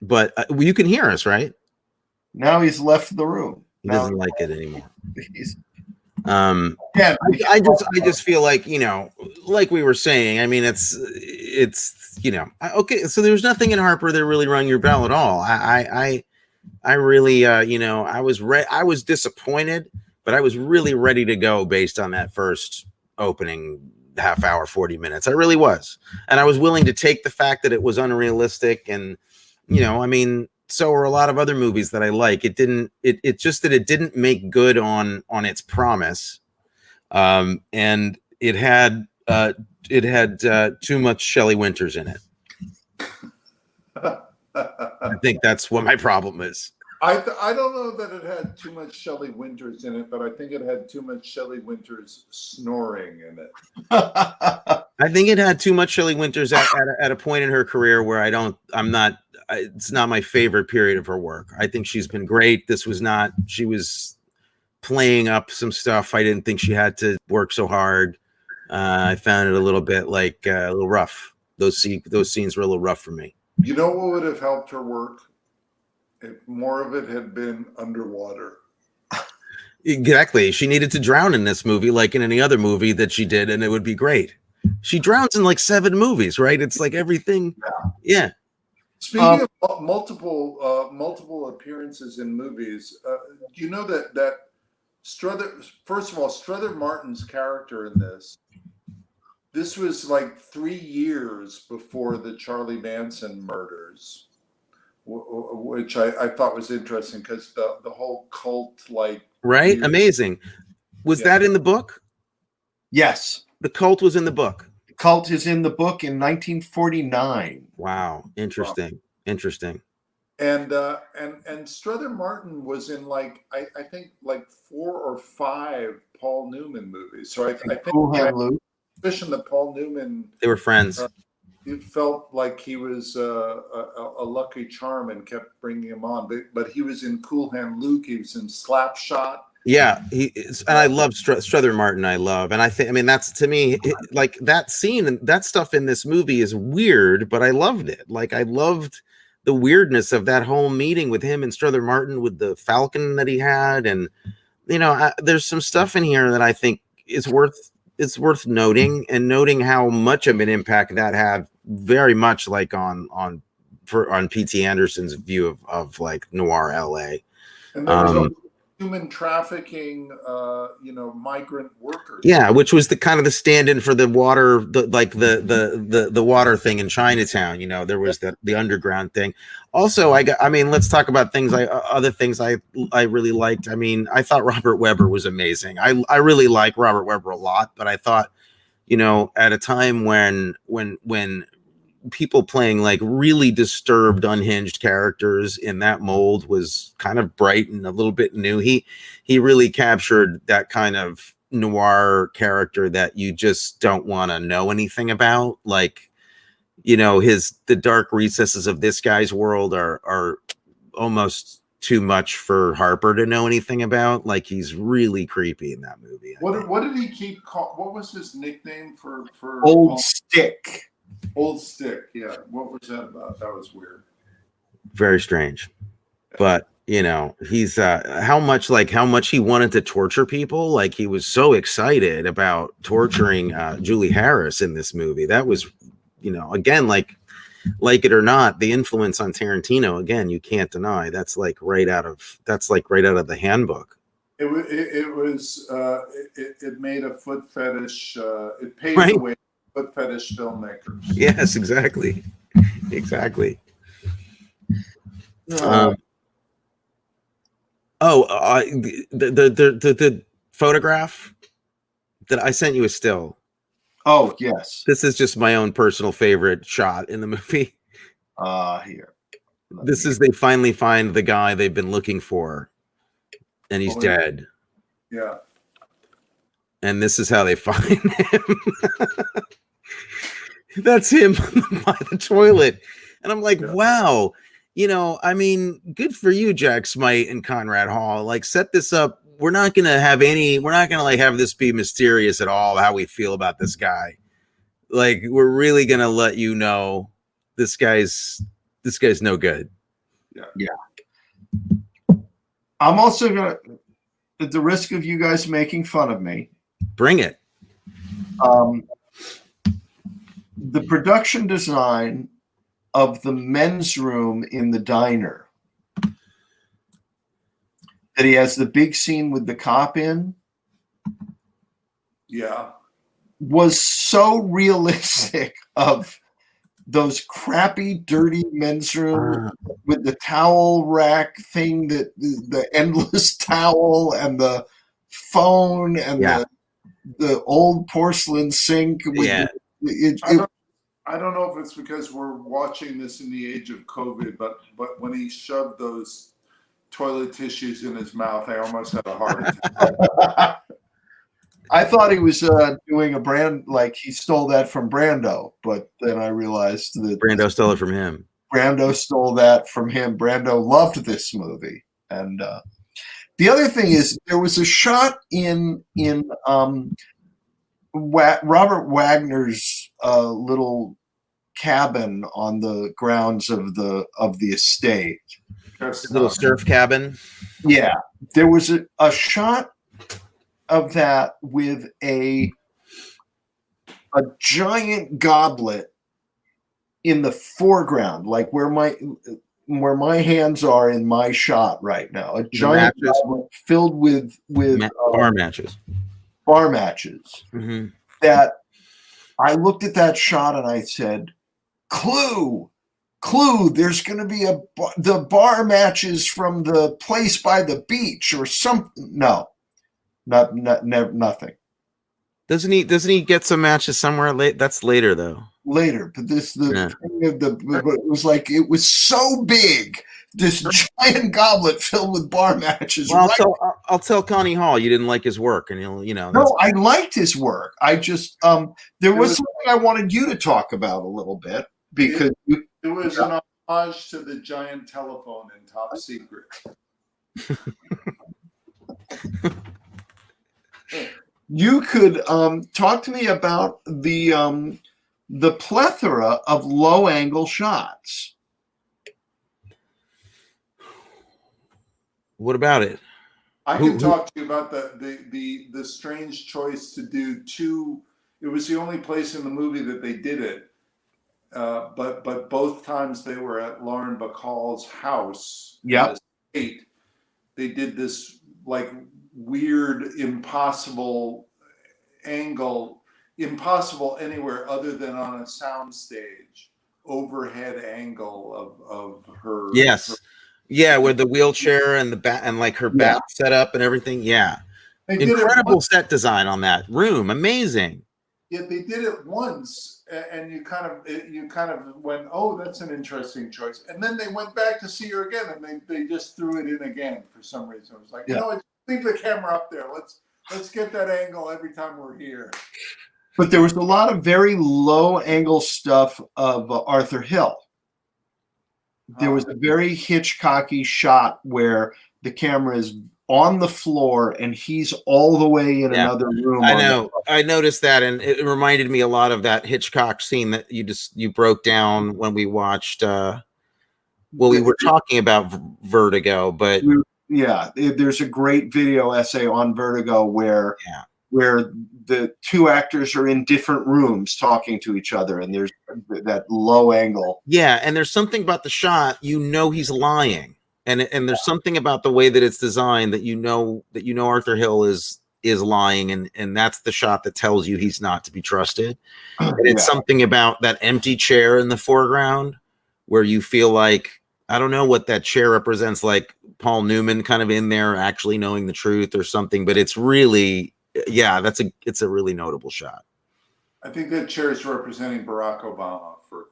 But you can hear us, right? Now he's left the room. He doesn't like it anymore. Yeah, I just feel like, like we were saying, I mean, it's okay. So there's nothing in Harper that really rung your bell at all. I really, I was disappointed, but I was really ready to go based on that first opening half hour, 40 minutes. I really was. And I was willing to take the fact that it was unrealistic. And, I mean, so are a lot of other movies that I like. It just that it didn't make good on its promise. And it had too much Shelley Winters in it. I think that's what my problem is. I don't know that it had too much Shelley Winters in it, but I think it had too much Shelley Winters snoring in it. I think it had too much Shelley Winters at a point in her career where it's not my favorite period of her work. I think she's been great. She was playing up some stuff. I didn't think she had to work so hard. I found it a little bit like a little rough. Those scenes were a little rough for me. You know what would have helped her work? If more of it had been underwater. Exactly. She needed to drown in this movie like in any other movie that she did, and it would be great. She drowns in like 7 movies, right? It's like everything. Yeah. Speaking of multiple appearances in movies, you know that Strother Martin's character in this was like 3 years before the Charlie Manson murders, which I thought was interesting because the whole cult right. Weird. Amazing. Was that in the book? Yes. The cult was in the book. The cult is in the book in 1949. Wow. Interesting. Wow. Interesting. And Strother Martin was in I think 4 or 5 Paul Newman movies. So I think suspicion that Paul Newman, they were friends. It felt like he was a lucky charm and kept bringing him on. But he was in Cool Hand Luke. He was in Slapshot. Yeah, and I love Strother Martin. That's to me like that scene and that stuff in this movie is weird, but I loved it. Like I loved the weirdness of that whole meeting with him and Strother Martin with the Falcon that he had, and there's some stuff in here that I think is worth it's worth noting, and noting how much of an impact that had, very much like on P.T. Anderson's view of like noir LA. And there was also human trafficking, migrant workers. Yeah, which was the kind of the stand-in for the water, the water thing in Chinatown. There was the underground thing. Also, let's talk about other things I really liked. I thought Robert Webber was amazing. I really like Robert Webber a lot, but I thought, at a time when people playing like really disturbed, unhinged characters in that mold was kind of bright and a little bit new. He really captured that kind of noir character that you just don't want to know anything about. Like, the dark recesses of this guy's world are almost too much for Harper to know anything about. Like, he's really creepy in that movie. What did he keep call? What was his nickname for Old Stick? Old Stick, yeah. What was that about? That was weird. Very strange. But he's how much he wanted to torture people. Like, he was so excited about torturing Julie Harris in this movie. That was, again, like it or not, the influence on Tarantino, again, you can't deny. That's like right out of the handbook. It made a foot fetish. It paved Right. the way for foot fetish filmmakers. Yes, exactly. The photograph that I sent you is still. Oh, yes. This is just my own personal favorite shot in the movie. Here. They finally find the guy they've been looking for, and he's dead. Yeah. And this is how they find him. That's him by the toilet. And I'm like, wow. Good for you, Jack Smight and Conrad Hall. Like, set this up. We're not gonna have this be mysterious at all how we feel about this guy. Like, we're really gonna let you know this guy's no good. Yeah. I'm also gonna, at the risk of you guys making fun of me, bring it. The production design of the men's room in the diner that he has the big scene with the cop in, Yeah. was so realistic of those crappy, dirty men's room with the towel rack thing, that the endless towel and the phone and the old porcelain sink. I don't know if it's because we're watching this in the age of COVID, but when he shoved those toilet tissues in his mouth, I almost had a heart attack. I thought he was doing a brand, like he stole that from Brando, but then I realized that Brando stole it from him. Brando stole that from him. Brando loved this movie. And the other thing is, there was a shot in Robert Wagner's little cabin on the grounds of the estate. Little surf cabin. Yeah, there was a shot of that with a giant goblet in the foreground, like where my hands are in my shot right now. A giant goblet filled with bar matches. Mm-hmm. That I looked at that shot and I said, Clue, there's going to be the bar matches from the place by the beach or something. No, nothing. Doesn't he get some matches somewhere late? That's later though. Later, but thing of it was like, it was so big, this giant goblet filled with bar matches. Well, I'll tell Connie Hall you didn't like his work, and he'll, No, I liked his work. I just there was something I wanted you to talk about a little bit, because it was an homage to the giant telephone in Top Secret. You could talk to me about the plethora of low angle shots. What about it? I can talk to you about the strange choice to do two. It was the only place in the movie that they did it, but both times they were at Lauren Bacall's house. Yep. Estate. They did this like weird, impossible angle, impossible anywhere other than on a soundstage, overhead angle of her. Yes. Yeah, with the wheelchair and the bat and like her back set up and everything. Yeah. Incredible set design on that room. Amazing. Yeah, they did it once, and you kind of went, "Oh, that's an interesting choice." And then they went back to see her again, and they just threw it in again for some reason. It was like, leave the camera up there. Let's get that angle every time we're here. But there was a lot of very low angle stuff of Arthur Hill. There was a very Hitchcocky shot where the camera is on the floor and he's all the way in another room. I know. I noticed that, and it reminded me a lot of that Hitchcock scene that you broke down when we watched. We were talking about Vertigo, but there's a great video essay on Vertigo where the two actors are in different rooms talking to each other, and there's that low angle. Yeah, and there's something about the shot, he's lying. And there's something about the way that it's designed that Arthur Hill is lying, and that's the shot that tells you he's not to be trusted. And it's something about that empty chair in the foreground where you feel like, I don't know what that chair represents, like Paul Newman kind of in there actually knowing the truth or something, but it's really it's a really notable shot. I think that chair is representing Barack Obama for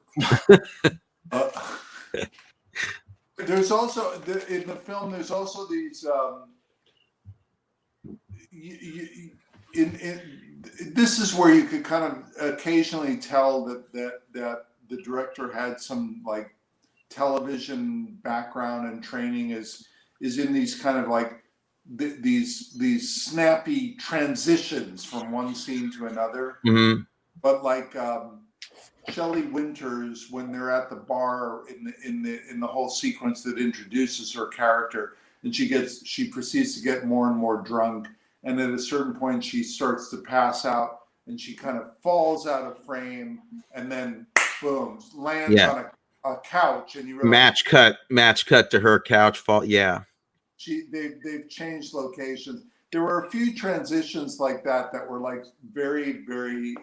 There's also in the film. There's also these. This is where you could kind of occasionally tell that the director had some like television background and training is in these kind of like these snappy transitions from one scene to another. Mm-hmm. But like. Shelley Winters, when they're at the bar in the whole sequence that introduces her character, and she proceeds to get more and more drunk, and at a certain point she starts to pass out, and she kind of falls out of frame, and then boom, lands on a couch, and you realize match cut to her couch fall. Yeah, they've changed locations. There were a few transitions like that were like very, very.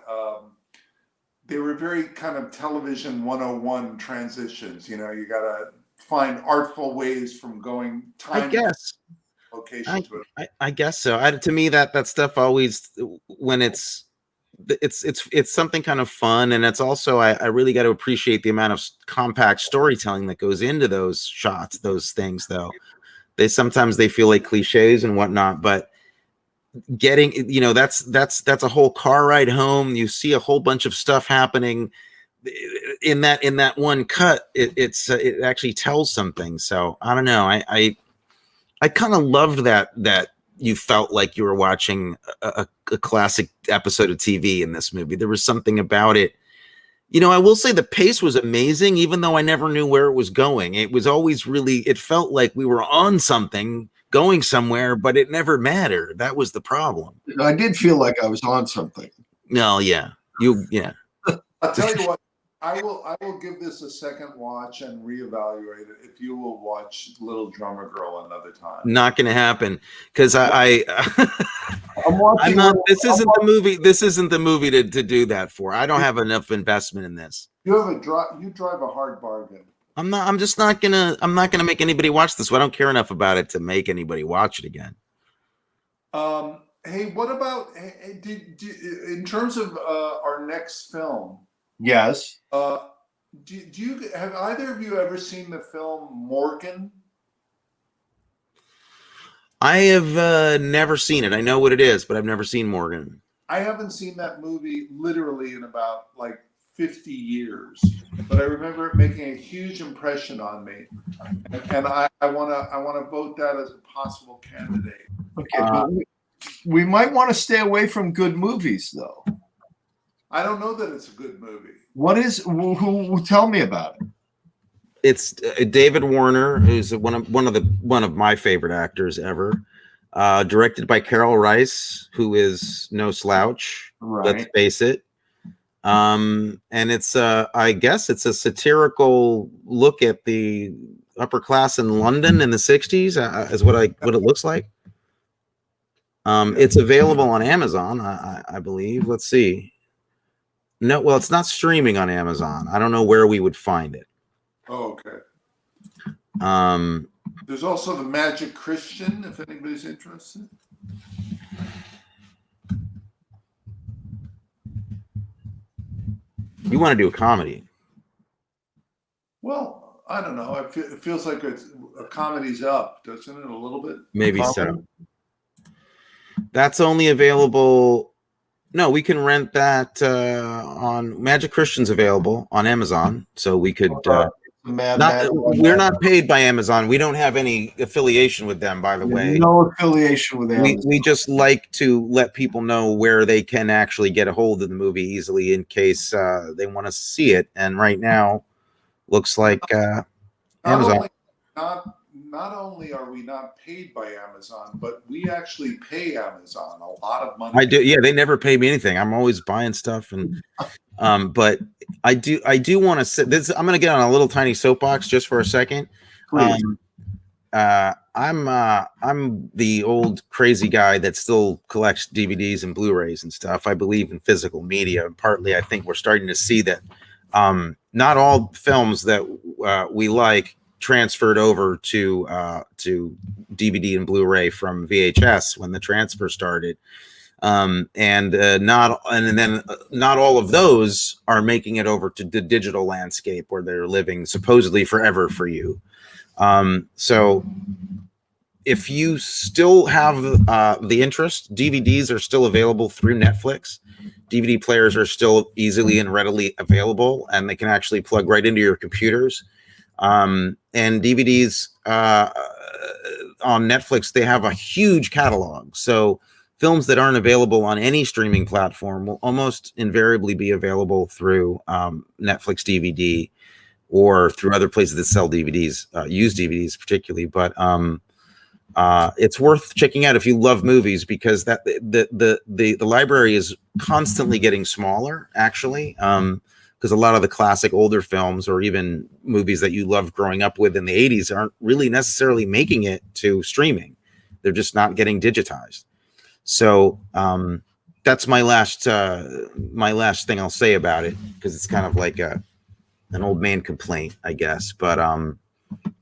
They were very kind of television 101 transitions. You got to find artful ways from going time. I guess. Location to it. I guess so. To me, that stuff always, when it's something kind of fun, and it's also I really got to appreciate the amount of compact storytelling that goes into those shots, those things. Though they sometimes feel like cliches and whatnot, but. Getting that's a whole car ride home. You see a whole bunch of stuff happening in that one cut. It actually tells something. So I don't know. I kind of loved that you felt like you were watching a classic episode of TV in this movie. There was something about it. I will say the pace was amazing, even though I never knew where it was going. It was always it felt like we were on something, going somewhere, but it never mattered. That was the problem. I did feel like I was on something. No, yeah. I'll tell you what, I will give this a second watch and reevaluate it if you will watch Little Drummer Girl another time. Not going to happen, because I'm not. This isn't the movie to do that for. I don't have enough investment in this. You drive a hard bargain. I'm not gonna make anybody watch this. I don't care enough about it to make anybody watch it again. Hey, what about in terms of our next film? Yes. Have either of you ever seen the film Morgan? I have never seen it. I know what it is, but I've never seen Morgan. I haven't seen that movie literally in about like 50 years, but I remember it making a huge impression on me, and I want to vote that as a possible candidate. Okay, we might want to stay away from good movies, though. I don't know that it's a good movie. What is? Who tell me about it? It's David Warner, who's one of my favorite actors ever. directed by Carol Rice, who is no slouch. Right. Let's face it. And it's I guess it's a satirical look at the upper class in London in the 60s, is what it looks like. It's available on Amazon, I believe. Let's see. No, well, it's not streaming on Amazon. I don't know where we would find it. Oh, okay. There's also The Magic Christian, if anybody's interested. You want to do a comedy? Well, I don't know. It feels like a comedy's up, doesn't it? A little bit. Maybe so. That's only available. No, we can rent that on Magic Christian's available on Amazon, so we could. We're not paid by Amazon. We don't have any affiliation with them, by the way. No affiliation with Amazon. We just like to let people know where they can actually get a hold of the movie easily in case they want to see it. And right now, looks like Amazon. Not only are we not paid by Amazon, but we actually pay Amazon a lot of money. I do. Yeah, they never pay me anything. I'm always buying stuff, and but I do want to say this. I'm going to get on a little tiny soapbox just for a second. I'm the old crazy guy that still collects DVDs and Blu-rays and stuff. I believe in physical media, and partly I think we're starting to see that not all films that we like transferred over to DVD and Blu-ray from VHS when the transfer started, and then not all of those are making it over to the digital landscape where they're living supposedly forever for you. So if you still have the interest, DVDs are still available through Netflix. DVD players are still easily and readily available, and they can actually plug right into your computers. And DVDs on Netflix, they have a huge catalog. So films that aren't available on any streaming platform will almost invariably be available through Netflix DVD or through other places that sell DVDs, used DVDs particularly. But it's worth checking out if you love movies, because that the library is constantly getting smaller, actually. Because a lot of the classic older films or even movies that you loved growing up with in the 80s aren't really necessarily making it to streaming. They're just not getting digitized. So that's my last thing I'll say about it, because it's kind of like an old man complaint, I guess. But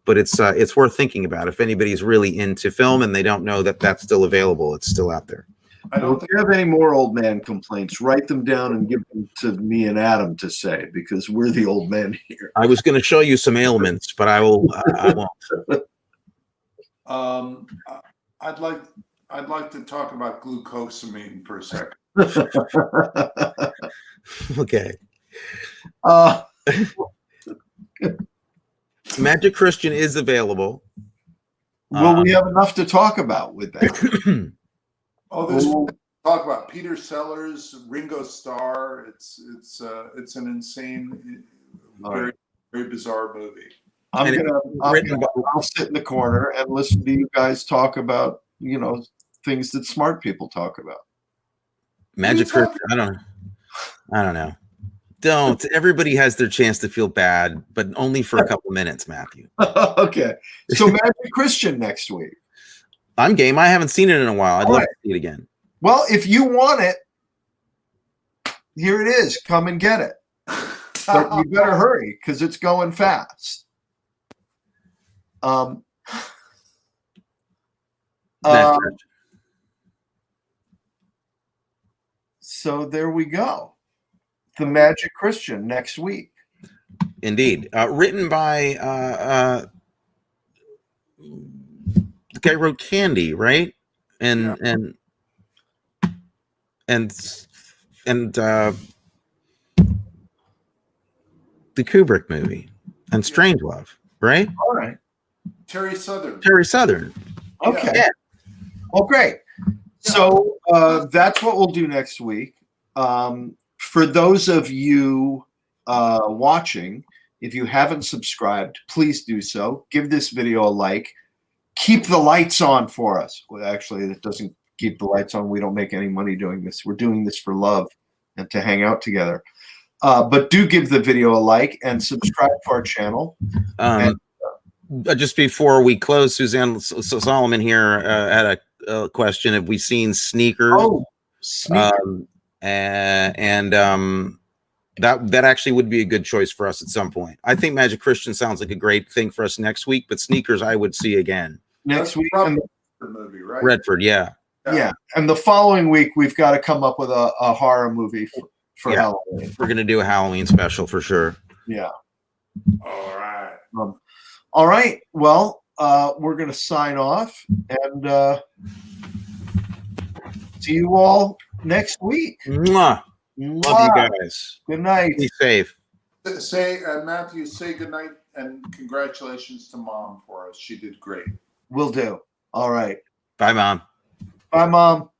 it's worth thinking about if anybody's really into film and they don't know that that's still available. It's still out there. I don't think you have any more old man complaints. Write them down and give them to me and Adam to say, because we're the old men here. I was going to show you some ailments, but I won't. I'd like to talk about glucosamine for a second. Okay. Magic Christian is available. Well, we have enough to talk about with that. Oh, there's talk about Peter Sellers, Ringo Starr. It's an insane, very, very bizarre movie. I'll sit in the corner and listen to you guys talk about, things that smart people talk about. Magic Christian. I don't know. Don't. Everybody has their chance to feel bad, but only for a couple minutes, Matthew. Okay. So Magic Christian next week. I'm game. I haven't seen it in a while. I'd love to see it again. Well, if you want it, here it is. Come and get it. But you better hurry, because it's going fast. So there we go. The Magic Christian next week. Indeed. Written by the guy who wrote Candy, right? And the Kubrick movie and Strangelove, right? All right. Terry Southern. Okay. Yeah. Well, great. So that's what we'll do next week. For those of you watching, if you haven't subscribed, please do so. Give this video a like. keep the lights on for us. Well, actually, it doesn't keep the lights on. We don't make any money doing this. We're doing this for love and to hang out together. But do give the video a like and subscribe to our channel. Just before we close, Suzanne Solomon here had a question. Have we seen Sneakers? Oh, Sneakers. That actually would be a good choice for us at some point. I think Magic Christian sounds like a great thing for us next week, but Sneakers I would see again. Next week. The movie, right? Redford, yeah. Yeah. And the following week, we've got to come up with a horror movie for Halloween. We're going to do a Halloween special for sure. Yeah. All right. All right. Well, we're going to sign off and see you all next week. Mwah. Love you guys. Good night. Be safe. Say, Matthew, say goodnight and congratulations to Mom for us. She did great. Will do. All right. Bye, Mom. Bye, Mom.